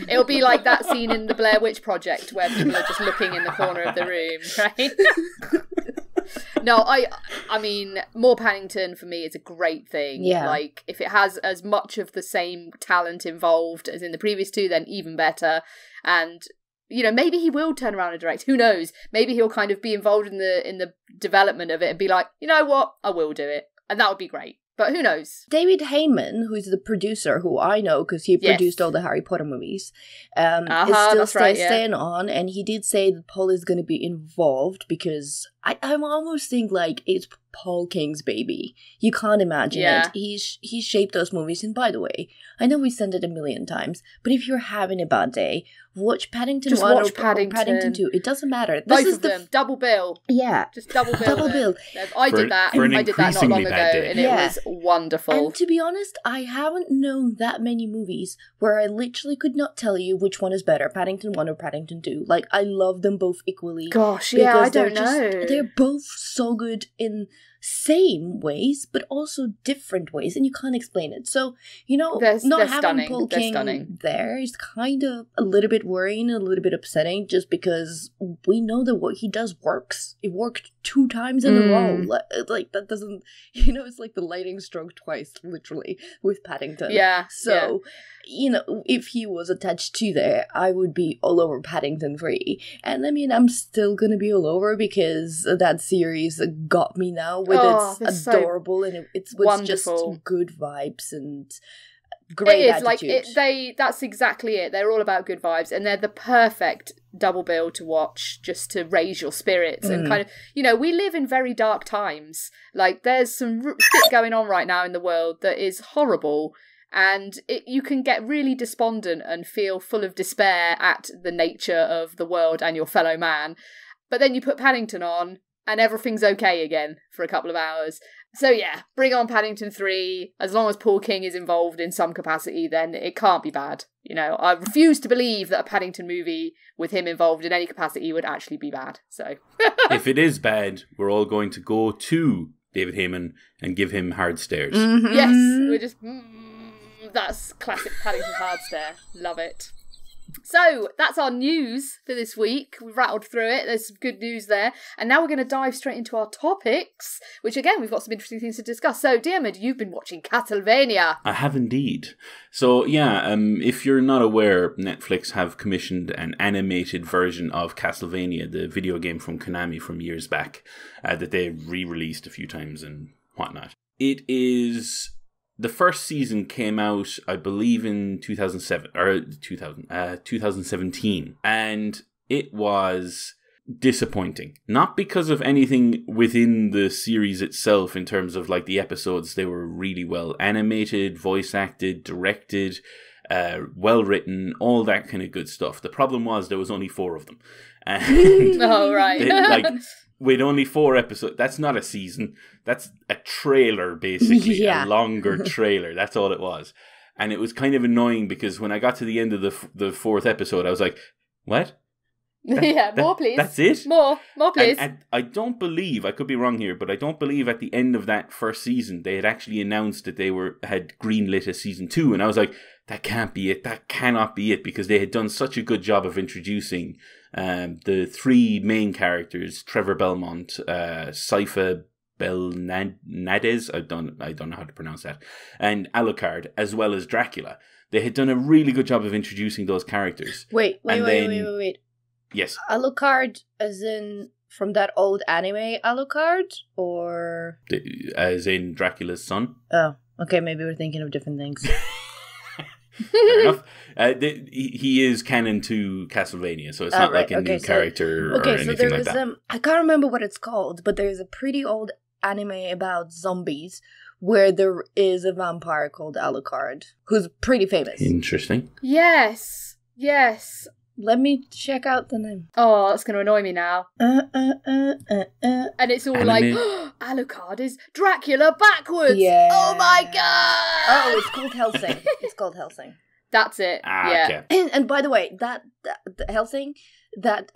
It'll be like that scene in the Blair Witch Project where people are just looking in the corner of the room, right? No, I mean, more Paddington for me is a great thing. Yeah. Like, if it has as much of the same talent involved as in the previous 2, then even better. And, you know, maybe he will turn around and direct. Who knows? Maybe he'll kind of be involved in the development of it and be like, you know what? I will do it. And that would be great. But who knows? David Heyman, who's the producer, who I know because he produced all the Harry Potter movies, is still staying on, and he did say that Paul is going to be involved because I almost think like it's Paul King's baby. You can't imagine it. He shaped those movies, and by the way, I know we said it a million times, but if you're having a bad day, watch Paddington 1 or Paddington 2. It doesn't matter. Both of them. Double bill. Yeah. Just double bill. Double bill. I did that not long ago, and it was wonderful. And to be honest, I haven't known that many movies where I literally could not tell you which one is better, Paddington 1 or Paddington 2. Like, I love them both equally. Gosh, yeah, I don't know. They're both so good in same ways, but also different ways, and you can't explain it. So, you know, not having Paul King there is kind of a little bit worrying, a little bit upsetting, just because we know that what he does works. It worked 2 times in a row. Like, that doesn't, you know, it's like the lightning struck twice, literally, with Paddington. Yeah. So, you know, if he was attached to there, I would be all over Paddington 3. And I mean, I'm still gonna be all over because that series got me now with its adorable and it's with just good vibes and great attitude. Like that's exactly it. They're all about good vibes, and they're the perfect double bill to watch just to raise your spirits and kind of, you know, we live in very dark times. Like, there's some shit going on right now in the world that is horrible. And you can get really despondent and feel full of despair at the nature of the world and your fellow man. But then you put Paddington on and everything's okay again for a couple of hours. So yeah, bring on Paddington 3. As long as Paul King is involved in some capacity, then it can't be bad. You know, I refuse to believe that a Paddington movie with him involved in any capacity would actually be bad. So if it is bad, we're all going to go to David Heyman and give him hard stares. Mm-hmm. Yes, we're just... that's classic Paddington hard stare. Love it. So, that's our news for this week. We've rattled through it. There's some good news there. And now we're going to dive straight into our topics, which, again, we've got some interesting things to discuss. So, Diarmuid, you've been watching Castlevania. I have indeed. So, yeah, if you're not aware, Netflix have commissioned an animated version of Castlevania, the video game from Konami from years back, that they re-released a few times and whatnot. It is... The first season came out, I believe, in 2017, and it was disappointing. Not because of anything within the series itself in terms of like the episodes. They were really well animated, voice acted, directed, well written, all that kind of good stuff. The problem was there was only 4 of them. And oh, right. with only 4 episodes. That's not a season. That's a trailer, basically. A longer trailer. That's all it was. And it was kind of annoying because when I got to the end of the 4th episode, I was like, what? More please. That's it? More please. And I don't believe, I could be wrong here, but I don't believe at the end of that first season, they had actually announced that they had greenlit a season 2. And I was like, that can't be it. That cannot be it, because they had done such a good job of introducing the 3 main characters, Trevor Belmont, Pfeiffer Belnades, I don't know how to pronounce that, and Alucard, as well as Dracula. They had done a really good job of introducing those characters. Wait. Yes. Alucard as in from that old anime Alucard, or as in Dracula's son? Oh, okay, maybe we're thinking of different things. Fair enough. He is canon to Castlevania, so it's not like a new character or anything like that. I can't remember what it's called, but there's a pretty old anime about zombies where there is a vampire called Alucard who's pretty famous. Interesting. Yes. Let me check out the name. Oh, that's going to annoy me now. And it's all like, Alucard is Dracula backwards. Yeah. Oh my god. Oh, it's called Helsing. It's called Helsing. That's it. Yeah. Okay. And by the way, that Helsing that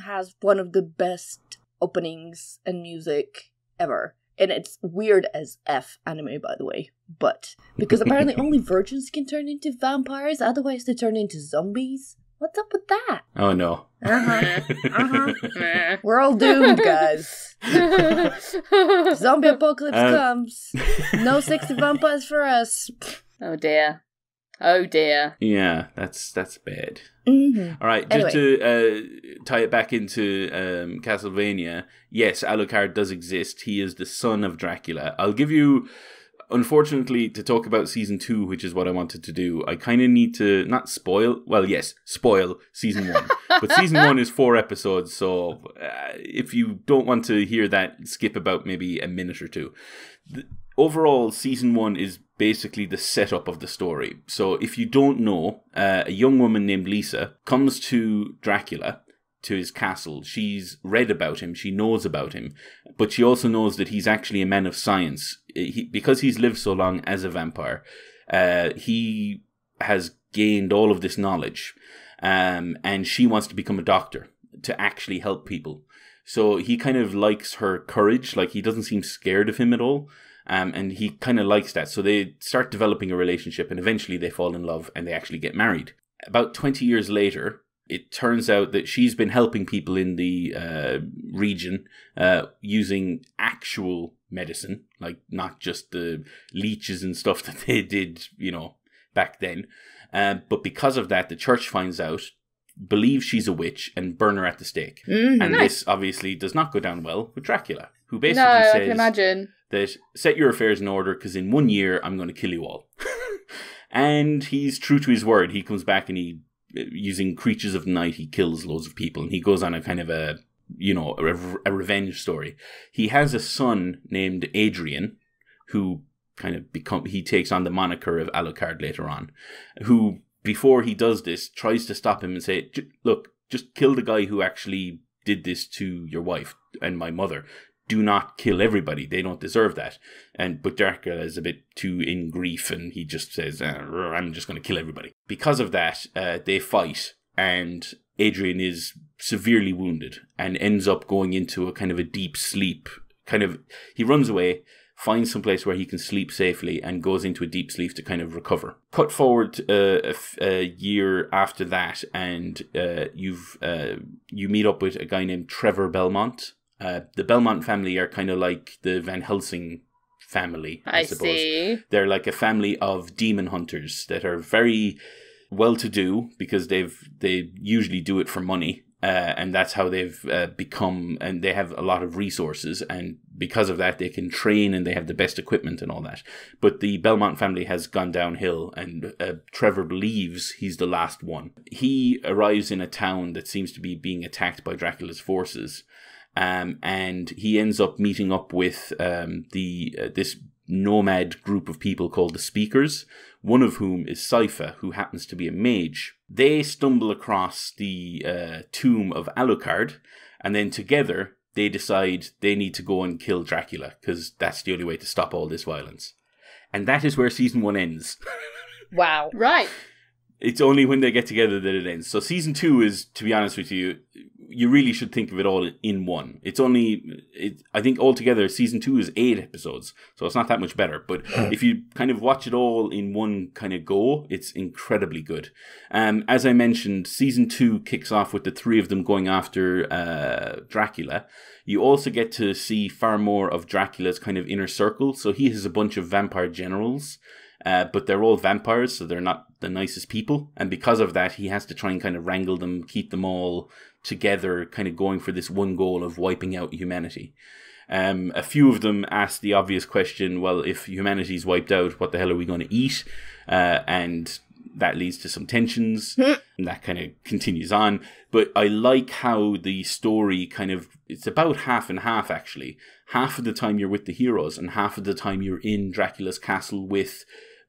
has one of the best openings and music ever. And it's weird as F anime, by the way. But because apparently only virgins can turn into vampires, otherwise they turn into zombies. What's up with that? Oh no. We're all doomed, guys. Zombie apocalypse comes. No sexy vampires for us. Oh dear. Yeah, that's bad. Mm-hmm. All right, just to tie it back into Castlevania, yes, Alucard does exist. He is the son of Dracula. I'll give you, unfortunately, to talk about season 2, which is what I wanted to do, I kind of need to not spoil. Well, yes, spoil season 1. But season 1 is 4 episodes, so if you don't want to hear that, skip about maybe a minute or two. Overall, season 1 is basically the setup of the story. So if you don't know, a young woman named Lisa comes to Dracula, to his castle. She's read about him, she knows about him, but she also knows that he's actually a man of science. Because he's lived so long as a vampire, he has gained all of this knowledge, and she wants to become a doctor to actually help people. So he kind of likes her courage, like he doesn't seem scared of him at all. And he kind of likes that. So they start developing a relationship, and eventually they fall in love and they actually get married. About 20 years later, it turns out that she's been helping people in the region using actual medicine, like not just the leeches and stuff that they did, back then. But because of that, the church finds out, believes she's a witch, and burn her at the stake. And this obviously does not go down well with Dracula, who basically says, I can imagine, that set your affairs in order, because in 1 year I'm going to kill you all. And he's true to his word. He comes back and he, using creatures of the night, he kills loads of people, and he goes on a kind of a revenge story. He has a son named Adrian, who kind of he takes on the moniker of Alucard later on, who, before he does this, tries to stop him and say, look, just kill the guy who actually did this to your wife and my mother. Do not kill everybody. They don't deserve that. But Dracula is a bit too in grief, and he just says, I'm just going to kill everybody. Because of that, they fight, and Adrian is severely wounded and ends up going into a kind of a deep sleep. He runs away, finds some place where he can sleep safely, and goes into a deep sleep to kind of recover. Cut forward a year after that, and you meet up with a guy named Trevor Belmont. The Belmont family are kind of like the Van Helsing family, I suppose. See. They're like a family of demon hunters that are very well-to-do, because they usually do it for money, and that's how they've become, and they have a lot of resources, and because of that they can train and they have the best equipment and all that. But the Belmont family has gone downhill, and Trevor believes he's the last one. He arrives in a town that seems to be being attacked by Dracula's forces. And he ends up meeting up with this nomad group of people called the Speakers, one of whom is Pfeiffer, who happens to be a mage. They stumble across the tomb of Alucard, and then together they decide they need to go and kill Dracula because that's the only way to stop all this violence. And that is where season 1 ends. Wow. Right. It's only when they get together that it ends. So season 2 is, to be honest with you, you really should think of it all in one. I think altogether season 2 is 8 episodes, so it's not that much better. But if you kind of watch it all in one kind of go, it's incredibly good. As I mentioned, season 2 kicks off with the 3 of them going after Dracula. You also get to see far more of Dracula's kind of inner circle. So he has a bunch of vampire generals. But they're all vampires, so they're not the nicest people. And because of that, he has to try and kind of wrangle them, keep them all together, kind of going for this one goal of wiping out humanity. A few of them ask the obvious question, well, if humanity's wiped out, what the hell are we going to eat? And that leads to some tensions, and that kind of continues on. But I like how the story kind of, it's about half and half, actually. Half of the time you're with the heroes, and half of the time you're in Dracula's castle with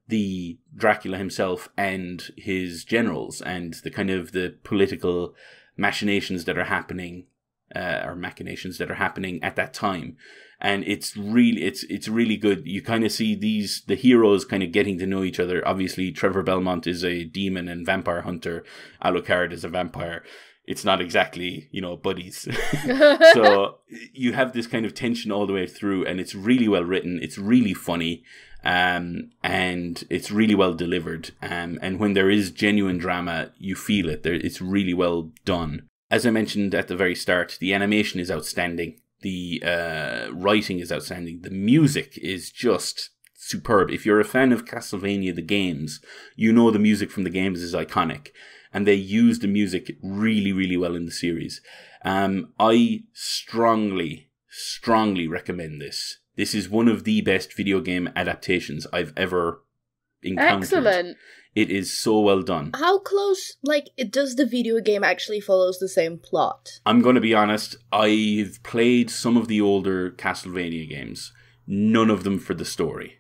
the Dracula himself and his generals, and the kind of the political machinations that are happening, or machinations that are happening at that time. And it's really good. You kind of see the heroes kind of getting to know each other. Obviously, Trevor Belmont is a demon and vampire hunter. Alucard is a vampire. It's not exactly, buddies. So you have this kind of tension all the way through, and it's really well written. It's really funny, and it's really well delivered. And when there is genuine drama, you feel it. It's really well done. As I mentioned at the very start, the animation is outstanding. The writing is outstanding. The music is just superb. If you're a fan of Castlevania, the games, the music from the games is iconic. And they use the music really, really well in the series. I strongly recommend this. This is one of the best video game adaptations I've ever encountered. Excellent. It is so well done. How close, does the video game actually follows the same plot? I'm going to be honest, I've played some of the older Castlevania games. None of them for the story.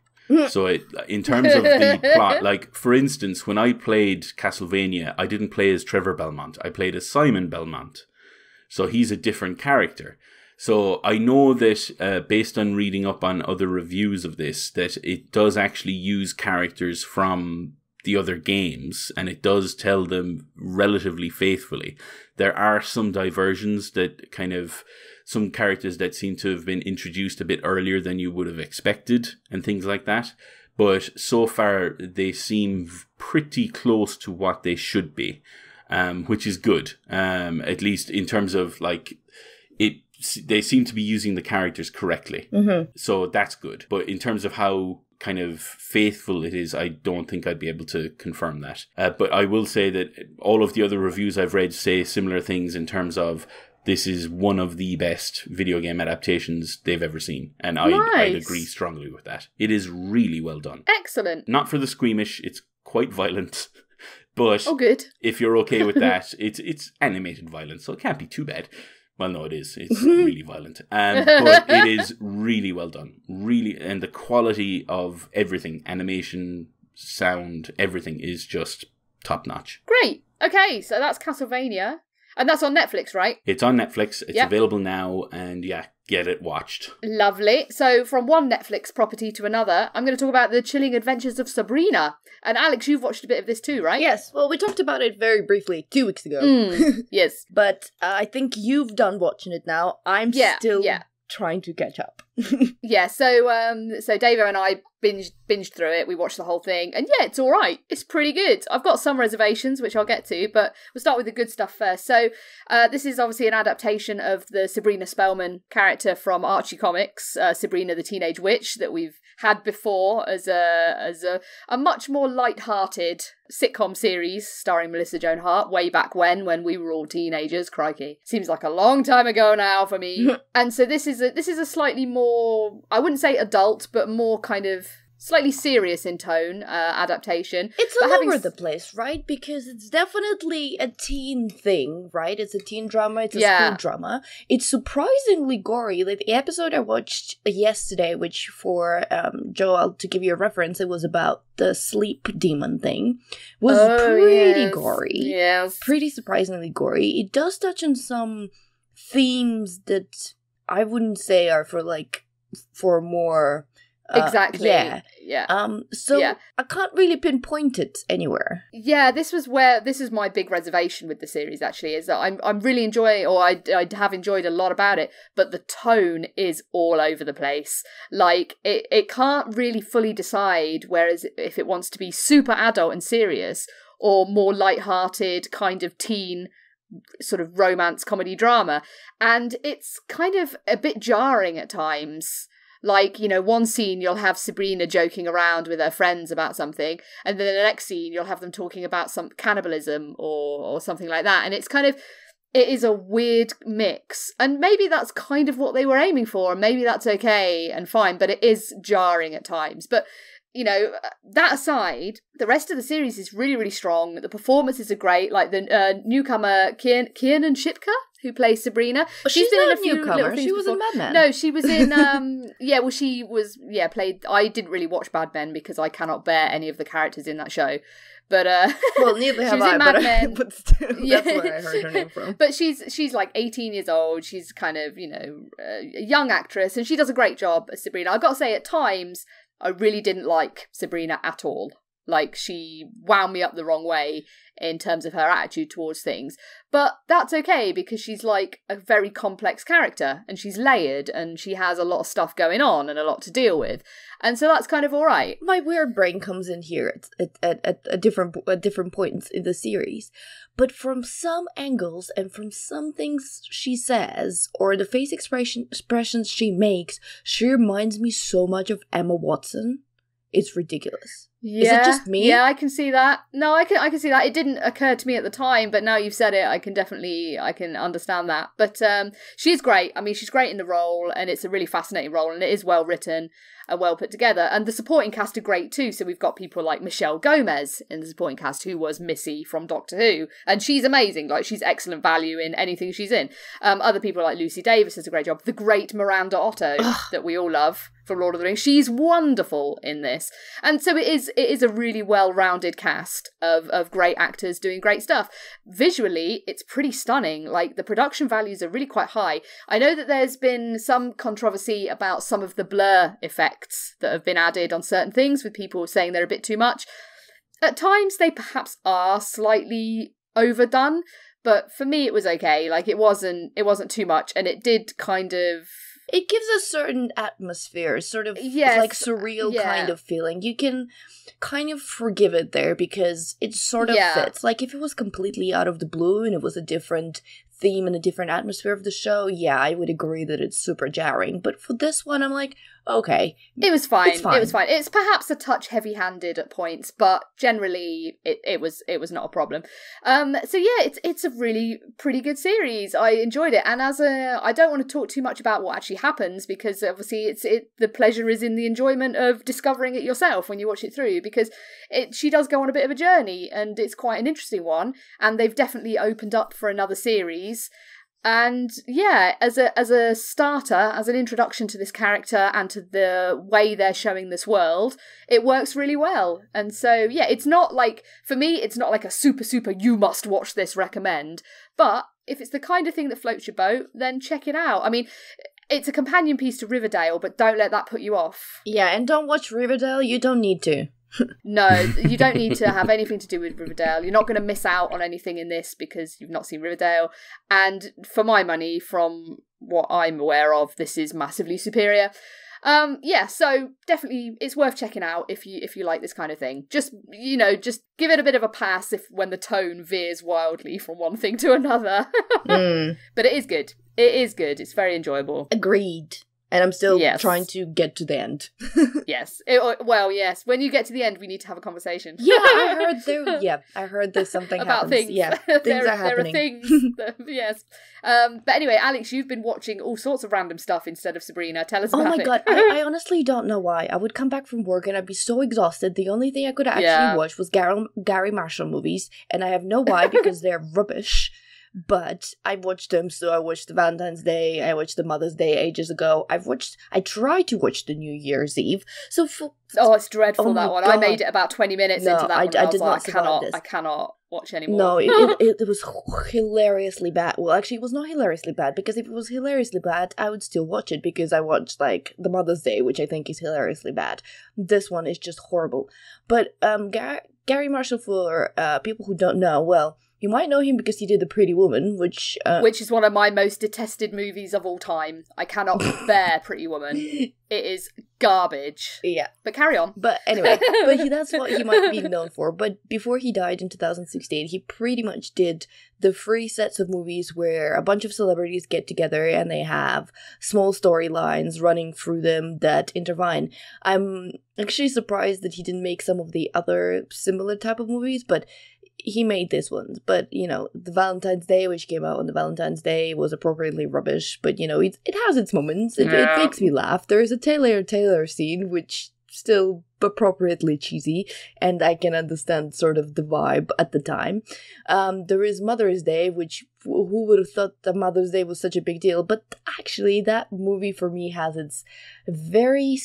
So in terms of the plot, for instance, when I played Castlevania, I didn't play as Trevor Belmont. I played as Simon Belmont. So he's a different character. So I know that based on reading up on other reviews of this, that it does actually use characters from the other games, and it does tell them relatively faithfully. There are some diversions that some characters that seem to have been introduced a bit earlier than you would have expected and things like that. But so far, they seem pretty close to what they should be, which is good. At least in terms of they seem to be using the characters correctly. Mm-hmm. So that's good. But in terms of how kind of faithful it is, I don't think I'd be able to confirm that. But I will say that all of the other reviews I've read say similar things in terms of this is one of the best video game adaptations they've ever seen. And I'd agree strongly with that. It is really well done. Excellent. Not for the squeamish, it's quite violent. But good. If you're okay with that, it's animated violence, so it can't be too bad. Well, no, it is. It's really violent. But it is really well done. Really, and the quality of everything, animation, sound, everything is just top notch. Great. Okay, so that's Castlevania. And that's on Netflix, right? It's on Netflix. It's available now, and get it watched. Lovely. So from one Netflix property to another, I'm going to talk about The Chilling Adventures of Sabrina. And Alex, you've watched a bit of this too, right? Yes. Well, we talked about it very briefly 2 weeks ago. Yes. But I think you've done watching it now. I'm still trying to catch up. So Davo and I binged through it. We watched the whole thing, and it's all right. It's pretty good. I've got some reservations, which I'll get to, but we'll start with the good stuff first. So this is obviously an adaptation of the Sabrina Spellman character from Archie Comics, Sabrina the Teenage Witch, that we've had before as a much more light-hearted sitcom series starring Melissa Joan Hart way back when we were all teenagers. Crikey, seems like a long time ago now for me. And so this is a slightly more, I wouldn't say adult, but more kind of slightly serious in tone adaptation. It's all over the place, right? Because it's definitely a teen thing, right? It's a teen drama, it's a school drama. It's surprisingly gory. Like the episode I watched yesterday, which for Joel, to give you a reference, it was about the sleep demon thing, was pretty gory. Yes. Pretty surprisingly gory. It does touch on some themes that I wouldn't say are for like for more. Exactly. Yeah. So Yeah. I can't really pinpoint it anywhere. Yeah, this is my big reservation with the series, actually, is that I'm really enjoying, or I have enjoyed a lot about it, but the tone is all over the place. Like, it can't really fully decide, whereas if it wants to be super adult and serious, or more lighthearted, kind of teen sort of romance comedy drama. And it's kind of a bit jarring at times. Like, you know, one scene you'll have Sabrina joking around with her friends about something, and then the next scene you'll have them talking about some cannibalism or something like that. And it's kind of, it is a weird mix. And maybe that's kind of what they were aiming for, and maybe that's okay and fine, but it is jarring at times. But, you know, that aside, the rest of the series is really, really strong. The performances are great. Like the newcomer Kiernan Shipka, who plays Sabrina. She's been not in a few newcomer. things She was before. in Mad Men. No, she was in she was played. I didn't really watch Mad Men because I cannot bear any of the characters in that show. But well, neither have I. Mad Men. But still, that's where I heard her name from. But she's like 18 years old. She's kind of, you know, a young actress, and she does a great job as Sabrina. I've got to say, at times I really didn't like Sabrina at all. Like, she wound me up the wrong way in terms of her attitude towards things. But that's okay, because she's like a very complex character, and she's layered, and she has a lot of stuff going on and a lot to deal with. And so that's kind of all right. My weird brain comes in here at different points in the series. But from some angles and from some things she says, or the face expressions she makes, she reminds me so much of Emma Watson. It's ridiculous. Yeah, is it just me? Yeah, I can see that. No, I can see that. It didn't occur to me at the time, but now you've said it, I can understand that. But she's great. I mean, she's great in the role, and it's a really fascinating role, and it is well written and well put together. And the supporting cast are great too. So we've got people like Michelle Gomez in the supporting cast, who was Missy from Doctor Who, and she's amazing. Like, she's excellent value in anything she's in. Other people like Lucy Davis does a great job. The great Miranda Otto that we all love from Lord of the Rings, she's wonderful in this. And so it is a really well-rounded cast of great actors doing great stuff. Visually, it's pretty stunning. Like, the production values are really quite high. I know that there's been some controversy about some of the blur effects that have been added on certain things, with people saying they're a bit too much. At times, they perhaps are slightly overdone, but for me, it was okay. Like, it wasn't too much, and it did kind of... It gives a certain atmosphere, sort of yes, like surreal kind of feeling. You can kind of forgive it there because it sort of fits. Like, if it was completely out of the blue and it was a different theme and a different atmosphere of the show, yeah, I would agree that it's super jarring. But for this one, I'm like, okay. It was fine. It was fine. It's perhaps a touch heavy-handed at points, but generally it was not a problem. So yeah, it's a really pretty good series. I enjoyed it, and I don't want to talk too much about what actually happens, because obviously the pleasure is in the enjoyment of discovering it yourself when you watch it through, because she does go on a bit of a journey, and it's quite an interesting one, and they've definitely opened up for another series. And yeah, as a starter, as an introduction to this character and to the way they're showing this world, it works really well. And so yeah, it's not like, for me, it's not like a super you must watch this recommend, but if it's the kind of thing that floats your boat, then check it out. I mean, it's a companion piece to Riverdale, but don't let that put you off. Yeah, and don't watch Riverdale, you don't need to. No, you don't need to have anything to do with Riverdale. You're not going to miss out on anything in this because you've not seen Riverdale. And for my money, from what I'm aware of, this is massively superior. Yeah, so definitely it's worth checking out if you like this kind of thing. Just give it a bit of a pass when the tone veers wildly from one thing to another. But it is good. It is good. It's very enjoyable. Agreed. And I'm still trying to get to the end. Yes. Yes. When you get to the end, we need to have a conversation. Yeah, I heard there's something about happens. Things. Yeah, things are happening. There are things. Yes. But anyway, Alex, you've been watching all sorts of random stuff instead of Sabrina. Tell us about it. Oh my god, I honestly don't know why. I would come back from work and I'd be so exhausted. The only thing I could actually watch was Garry Marshall movies, and I have no why because they're rubbish. But I watched them, so I watched the Valentine's Day, I watched the Mother's Day ages ago. I tried to watch the New Year's Eve. So it's dreadful, that one. God. I made it about 20 minutes into that one. I did not survive this. I cannot. watch anymore. No, it was hilariously bad. Well, actually, it was not hilariously bad, because if it was hilariously bad, I would still watch it, because I watched, like, The Mother's Day, which I think is hilariously bad. This one is just horrible. But Garry Marshall, for people who don't know, well, you might know him because he did The Pretty Woman, which is one of my most detested movies of all time. I cannot bear Pretty Woman. It is garbage. Yeah. But carry on. But anyway, that's what he might be known for. But before he died in 2016, he pretty much did the 3 sets of movies where a bunch of celebrities get together and they have small storylines running through them that intertwine. I'm actually surprised that he didn't make some of the other similar type of movies, but he made this one. But, you know, the Valentine's Day, which came out on the Valentine's Day, was appropriately rubbish. But, you know, it has its moments. It makes me laugh. There is a Taylor scene, which still appropriately cheesy, and I can understand sort of the vibe at the time. There is Mother's Day, which who would have thought that Mother's Day was such a big deal? But actually, that movie for me has its very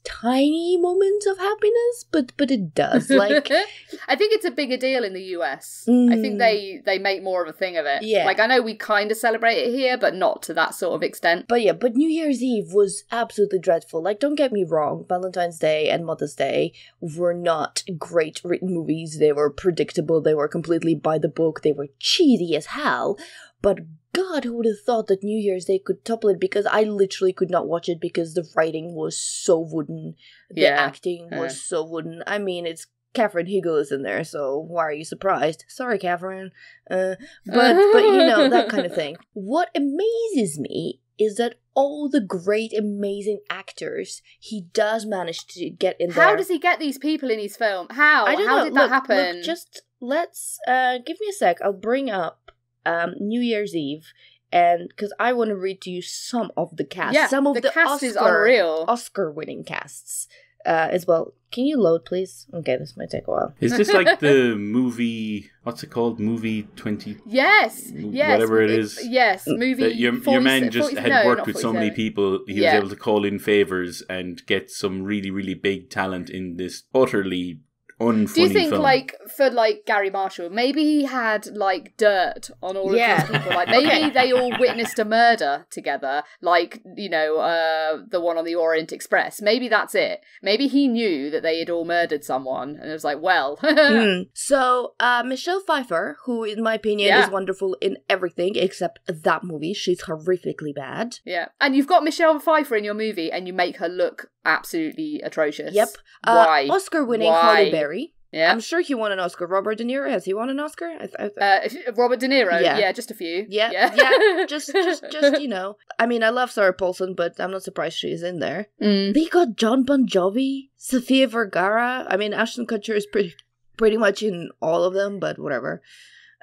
tiny moments of happiness, but it does. Like, I think it's a bigger deal in the US. I think they make more of a thing of it. Yeah. Like, I know we kind of celebrate it here, but not to that sort of extent. But yeah, but New Year's Eve was absolutely dreadful. Like, don't get me wrong, Valentine's Day and Mother's Day were not great written movies. They were predictable, they were completely by the book, they were cheesy as hell. But God, who would have thought that New Year's Day could topple it? Because I literally could not watch it because the writing was so wooden. The acting was so wooden. I mean, it's Catherine Hegel is in there, so why are you surprised? Sorry, Catherine. But you know, that kind of thing. What amazes me is that all the great, amazing actors he does manage to get in there. How does he get these people in his film? How? I don't How know. did that happen? Look, just let's give me a sec. I'll bring up New Year's Eve, and because I want to read to you some of the cast. Yeah, some of the cast is unreal. Oscar-winning casts as well. Can you load, please? Okay, this might take a while. Is this like the movie? What's it called? Movie 20? Yes. Whatever it is. Yes, movie. Your man just had worked with so many people. He was able to call in favors and get some really, really big talent in this utterly unfunny Do you think, film. like, for, like, Garry Marshall, maybe he had, like, dirt on all of these people? Like, maybe they all witnessed a murder together, like, you know, the one on the Orient Express. Maybe that's it. Maybe he knew that they had all murdered someone, and it was like, well. So, Michelle Pfeiffer, who, in my opinion, is wonderful in everything except that movie. She's horrifically bad. Yeah. And you've got Michelle Pfeiffer in your movie, and you make her look absolutely atrocious. Yep. Why? Oscar-winning Halle Berry. Yeah. I'm sure he won an Oscar. Robert De Niro, has he won an Oscar? Robert De Niro, yeah, just a few. Yeah. Just, you know. I mean, I love Sarah Paulson, but I'm not surprised she's in there. They got John Bon Jovi, Sofia Vergara. I mean, Ashton Kutcher is pretty much in all of them, but whatever.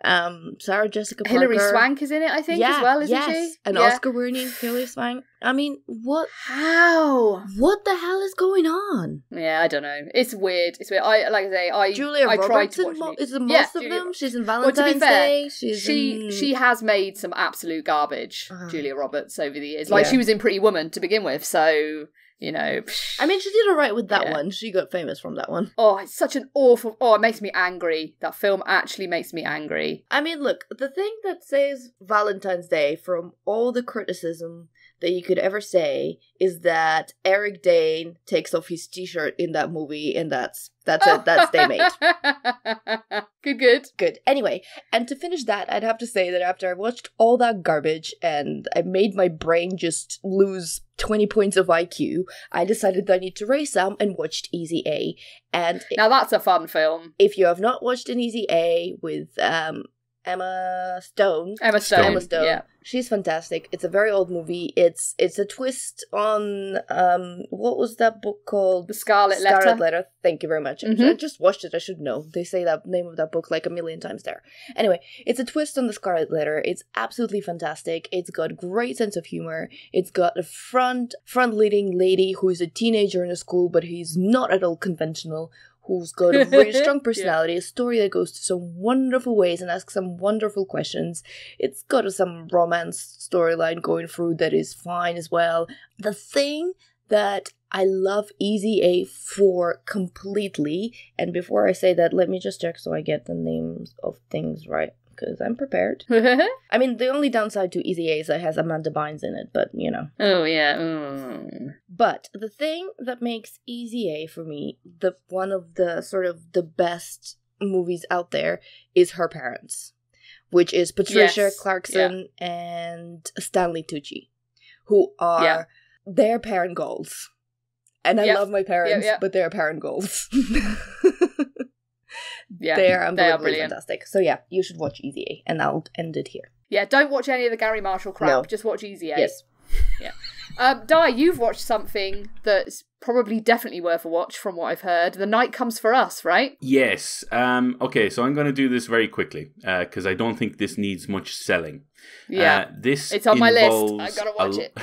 Sarah Jessica Parker. Hilary Swank is in it, I think, as well, isn't she? An Oscar-winning Hilary Swank. I mean, what? How? What the hell is going on? Yeah, I don't know. It's weird. Julia I Roberts tried to watch is in most of them. She's in Valentine's Day. She has made some absolute garbage, Julia Roberts, over the years. Like, she was in Pretty Woman to begin with, so... You know, I mean, she did alright with that one. She got famous from that one. Oh, it's such an awful... Oh, it makes me angry. That film actually makes me angry. I mean, look, the thing that saves Valentine's Day from all the criticism that you could ever say is that Eric Dane takes off his t-shirt in that movie, and that's it. That's Day Mate. Good. Anyway, and to finish that, I'd have to say that after I watched all that garbage and I made my brain just lose 20 points of IQ, I decided that I need to raise some and watched Easy A. And now that's a fun film. If you have not watched an Easy A with Emma Stone. Yeah. She's fantastic. It's a very old movie. It's a twist on what was that book called? The Scarlet Letter. Thank you very much. Mm-hmm. I just watched it. I should know. They say that name of that book like a million times there. Anyway, it's a twist on the Scarlet Letter. It's absolutely fantastic. It's got great sense of humor. It's got a front leading lady who is a teenager in a school, but he's not at all conventional, who's got a very strong personality, a story that goes to some wonderful ways and asks some wonderful questions. It's got some romance storyline going through that is fine as well. The thing that I love Easy A4 completely. And before I say that, let me just check so I get the names of things right, because I'm prepared. I mean, the only downside to Easy A is that it has Amanda Bynes in it, but, you know. Oh, yeah. Mm. But the thing that makes Easy A for me, one of the sort of the best movies out there, is Her Parents, which is Patricia Clarkson and Stanley Tucci, who are their parent goals. And I love my parents, but they're parent goals. They are unbelievably fantastic. So yeah, you should watch Easy A, and I'll end it here. Yeah, don't watch any of the Garry Marshall crap. No. Just watch Easy A. Yes. Yeah. Di, you've watched something that's probably definitely worth a watch from what I've heard. The Night Comes for Us, right? Yes. Okay, so I'm going to do this very quickly because I don't think this needs much selling. Yeah. It's on my list. I gotta watch it.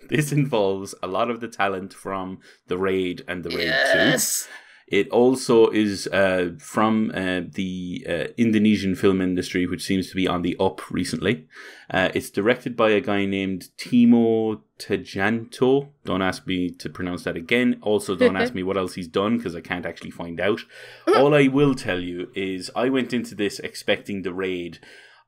This involves a lot of the talent from The Raid and The Raid 2. It also is from the Indonesian film industry, which seems to be on the up recently. It's directed by a guy named Timo Tjahjanto. Don't ask me to pronounce that again. Also, don't ask me what else he's done, because I can't actually find out. All I will tell you is I went into this expecting The Raid.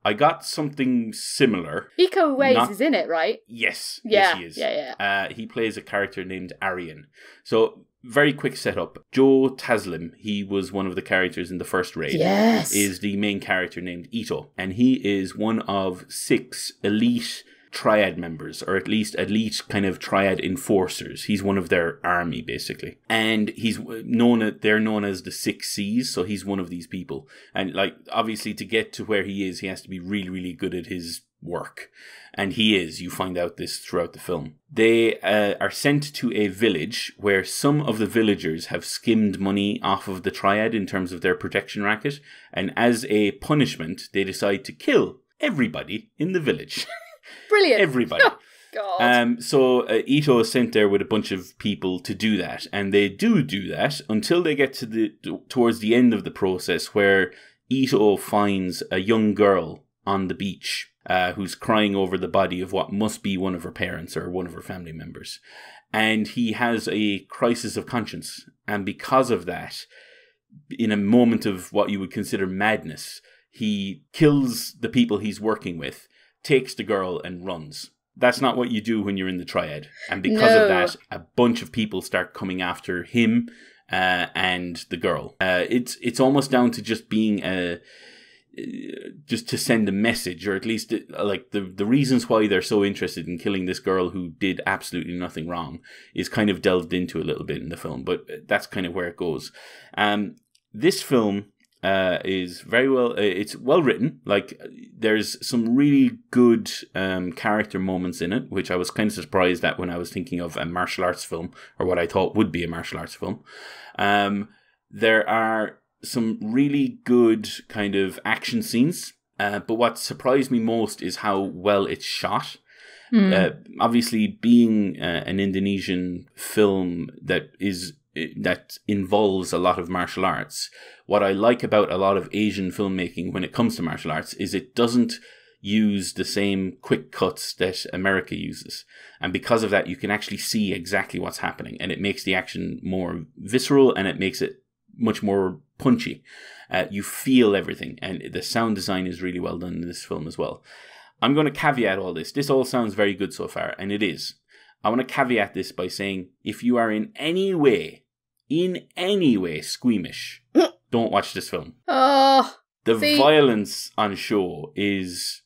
I got something similar. Iko Uwais is in it, right? Yes. Yeah. Yes, he is. Yeah. He plays a character named Aryan. So, very quick setup. Joe Taslim, he was one of the characters in the first raid. Yes. Is the main character named Ito. And he is one of 6 elite triad members, or at least elite kind of triad enforcers. He's one of their army, basically. And they're known as the 6 C's, so he's one of these people. And like, obviously to get to where he has to be really, really good at his work. And he is. You find out this throughout the film. They are sent to a village where some of the villagers have skimmed money off of the triad in terms of their protection racket. And as a punishment, they decide to kill everybody in the village. Brilliant. Everybody. Oh, God. So Ito is sent there with a bunch of people to do that. And they do that until they get towards the end of the process, where Ito finds a young girl on the beach who's crying over the body of what must be one of her parents or one of her family members. And he has a crisis of conscience. And because of that, in a moment of what you would consider madness, he kills the people he's working with, takes the girl, and runs. That's not what you do when you're in the triad. And because of that, a bunch of people start coming after him and the girl. It's almost down to just being just to send a message, or at least like the reasons why they're so interested in killing this girl who did absolutely nothing wrong is kind of delved into a little bit in the film, but that's kind of where it goes. This film is very well, it's well written. Like, there's some really good character moments in it, which I was kind of surprised at when I was thinking of a martial arts film, or what I thought would be a martial arts film. There are some really good kind of action scenes, but what surprised me most is how well it's shot. Obviously, being an Indonesian film that involves a lot of martial arts, what I like about a lot of Asian filmmaking when it comes to martial arts is it doesn't use the same quick cuts that America uses. And because of that, you can actually see exactly what's happening, and it makes the action more visceral, and it makes it much more punchy. You feel everything, and the sound design is really well done in this film as well. I'm going to caveat all this. This all sounds very good so far, and it is. I want to caveat this by saying, if you are in any way squeamish, don't watch this film. The violence on show is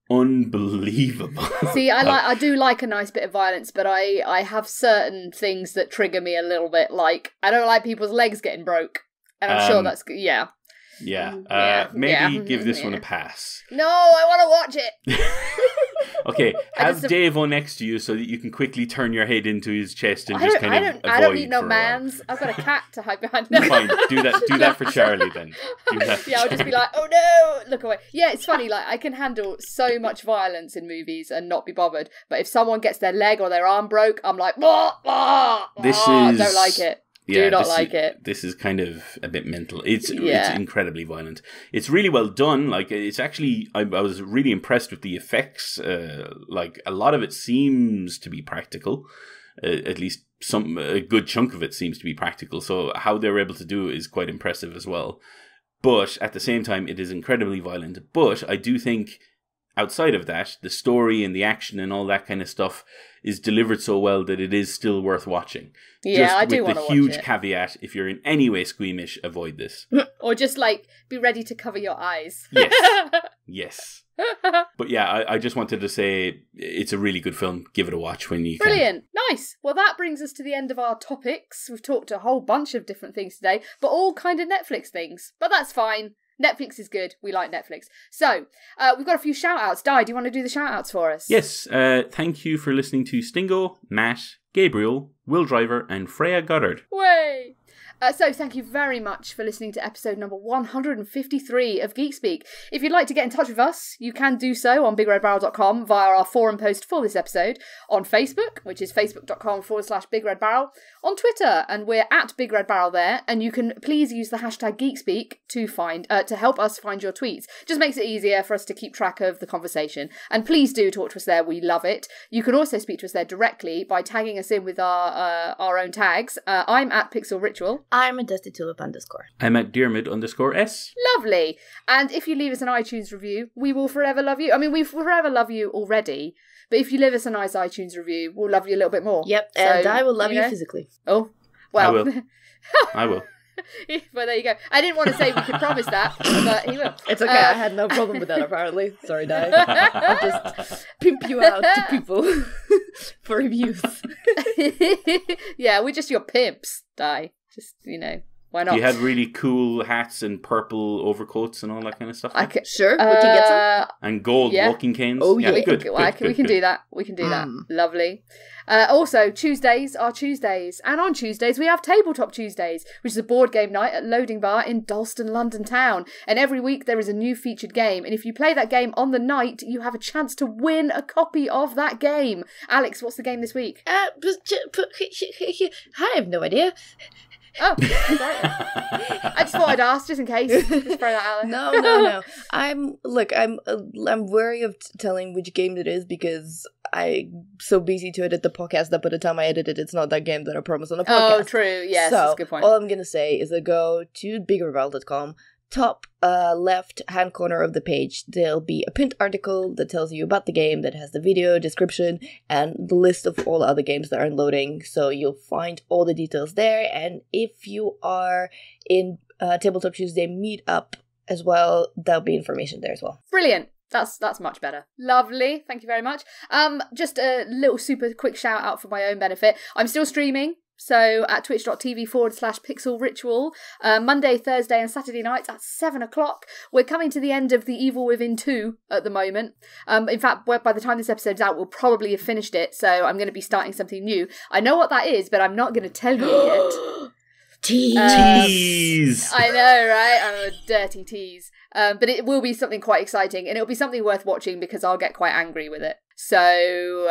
unbelievable. See, I do like a nice bit of violence, but I have certain things that trigger me a little bit. Like, I don't like people's legs getting broke, and I'm sure that's maybe give this one a pass. No, I want to watch it. Okay, have Dave on next to you so that you can quickly turn your head into his chest and just kind of avoid. I don't need no mans. I've got a cat to hide behind. Fine, do that for Charlie then. I'll just be like, oh no, look away. Yeah, it's funny. Like, I can handle so much violence in movies and not be bothered. But if someone gets their leg or their arm broke, I'm like, I don't like it. This is kind of a bit mental. It's incredibly violent. It's really well done. Like, it's actually, I was really impressed with the effects. Like, a lot of it seems to be practical, at least a good chunk of it seems to be practical. So how they're able to do it is quite impressive as well. But at the same time, it is incredibly violent. But I do think outside of that, the story and the action and all that kind of stuff is delivered so well that it is still worth watching. Yeah, just I do with want to the watch huge it. caveat, if you're in any way squeamish, avoid this. Or just like be ready to cover your eyes. Yes. Yes. But yeah, I just wanted to say it's a really good film. Give it a watch when you can. Brilliant. Nice. Well, that brings us to the end of our topics. We've talked a whole bunch of different things today, but all kind of Netflix things. But that's fine. Netflix is good. We like Netflix. So, we've got a few shout-outs. Di, do you want to do the shout-outs for us? Yes. Thank you for listening to Stingo, Matt, Gabriel, Will Driver, and Freya Goddard. Way! So thank you very much for listening to episode number 153 of Geek Speak. If you'd like to get in touch with us, you can do so on BigRedBarel.com via our forum post for this episode, on Facebook, which is facebook.com/BigRedBarel, on Twitter, and we're at BigRedBarel there, and you can please use the hashtag GeekSpeak to help us find your tweets. Just makes it easier for us to keep track of the conversation. And please do talk to us there, we love it. You can also speak to us there directly by tagging us in with our own tags. I'm at Pixel Ritual. I'm a Dusty Tulip _. I'm at Diarmuid_S. Lovely. And if you leave us an iTunes review, we will forever love you. I mean, we forever love you already, but if you leave us a nice iTunes review, we'll love you a little bit more. Yep, So, and I will love you physically. Oh, well. I will. I will. Well, there you go. I didn't want to say we could promise that, but he will. It's okay, I had no problem with that, apparently. Sorry, Di. I'll just pimp you out to people for reviews. Yeah, we're just your pimps, Di. Just, why not? You had really cool hats and purple overcoats and all that kind of stuff. Sure, we can get some. And gold walking canes. Oh, yeah. Good. We can do that. We can do that. Lovely. Also, Tuesdays are Tuesdays. And on Tuesdays, we have Tabletop Tuesdays, which is a board game night at Loading Bar in Dalston, London town. And every week there is a new featured game. And if you play that game on the night, you have a chance to win a copy of that game. Alex, what's the game this week? I have no idea. Oh, sorry. I just thought I'd ask, just in case. Just throw that out there. No. I'm wary of telling which game it is because I'm so busy to edit the podcast that by the time I edit it, it's not that game that I promised on the podcast. Oh, true. Yes, so, that's a good point. all I'm going to say is go to BigRedBarel.com. Top left hand corner of the page, there'll be a pinned article that tells you about the game, that has the video description and the list of all the other games that are loading. So you'll find all the details there. And if you are in Tabletop Tuesday meetup as well, there'll be information there as well. Brilliant. That's much better. Lovely. Thank you very much. Just a little super quick shout out for my own benefit. I'm still streaming. So at twitch.tv/Pixel Ritual, Monday, Thursday and Saturday nights at 7 o'clock. We're coming to the end of The Evil Within 2 at the moment. In fact, by the time this episode's out, we'll probably have finished it. So I'm going to be starting something new. I know what that is, but I'm not going to tell you yet. Tease! I know, right? I'm a dirty tease. But it will be something quite exciting, and it'll be something worth watching because I'll get quite angry with it. So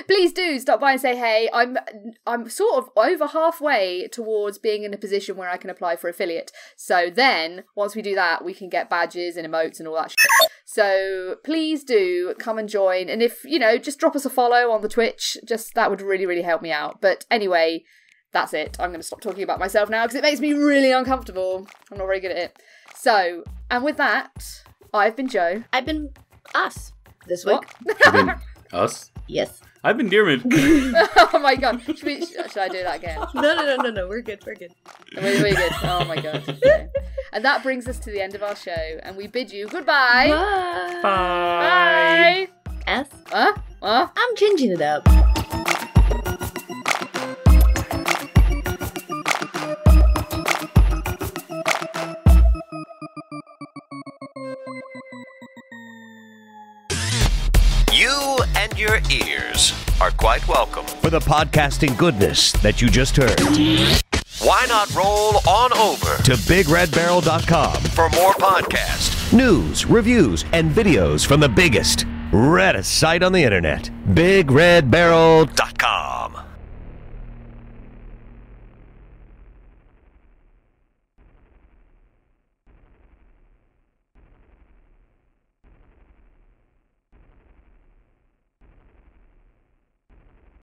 please do stop by and say hey. I'm sort of over halfway towards being in a position where I can apply for affiliate. So then, once we do that, we can get badges and emotes and all that shit. So please do come and join. And if, just drop us a follow on the Twitch. Just that would really, really help me out. But anyway, that's it. I'm going to stop talking about myself now because it makes me really uncomfortable. I'm not very good at it. So, and with that, I've been Joe. I've been us this week. You've been us? Yes. I've been Diarmuid. Oh my god. Should I do that again? No. We're good. We're good. Oh my god. Okay. And that brings us to the end of our show. And we bid you goodbye. Bye. Bye. S? Huh? I'm changing it up. You and your ears are quite welcome. For the podcasting goodness that you just heard. Why not roll on over To BigRedBarel.com for more podcasts, news, reviews, and videos from the biggest, reddest site on the internet. BigRedBarel.com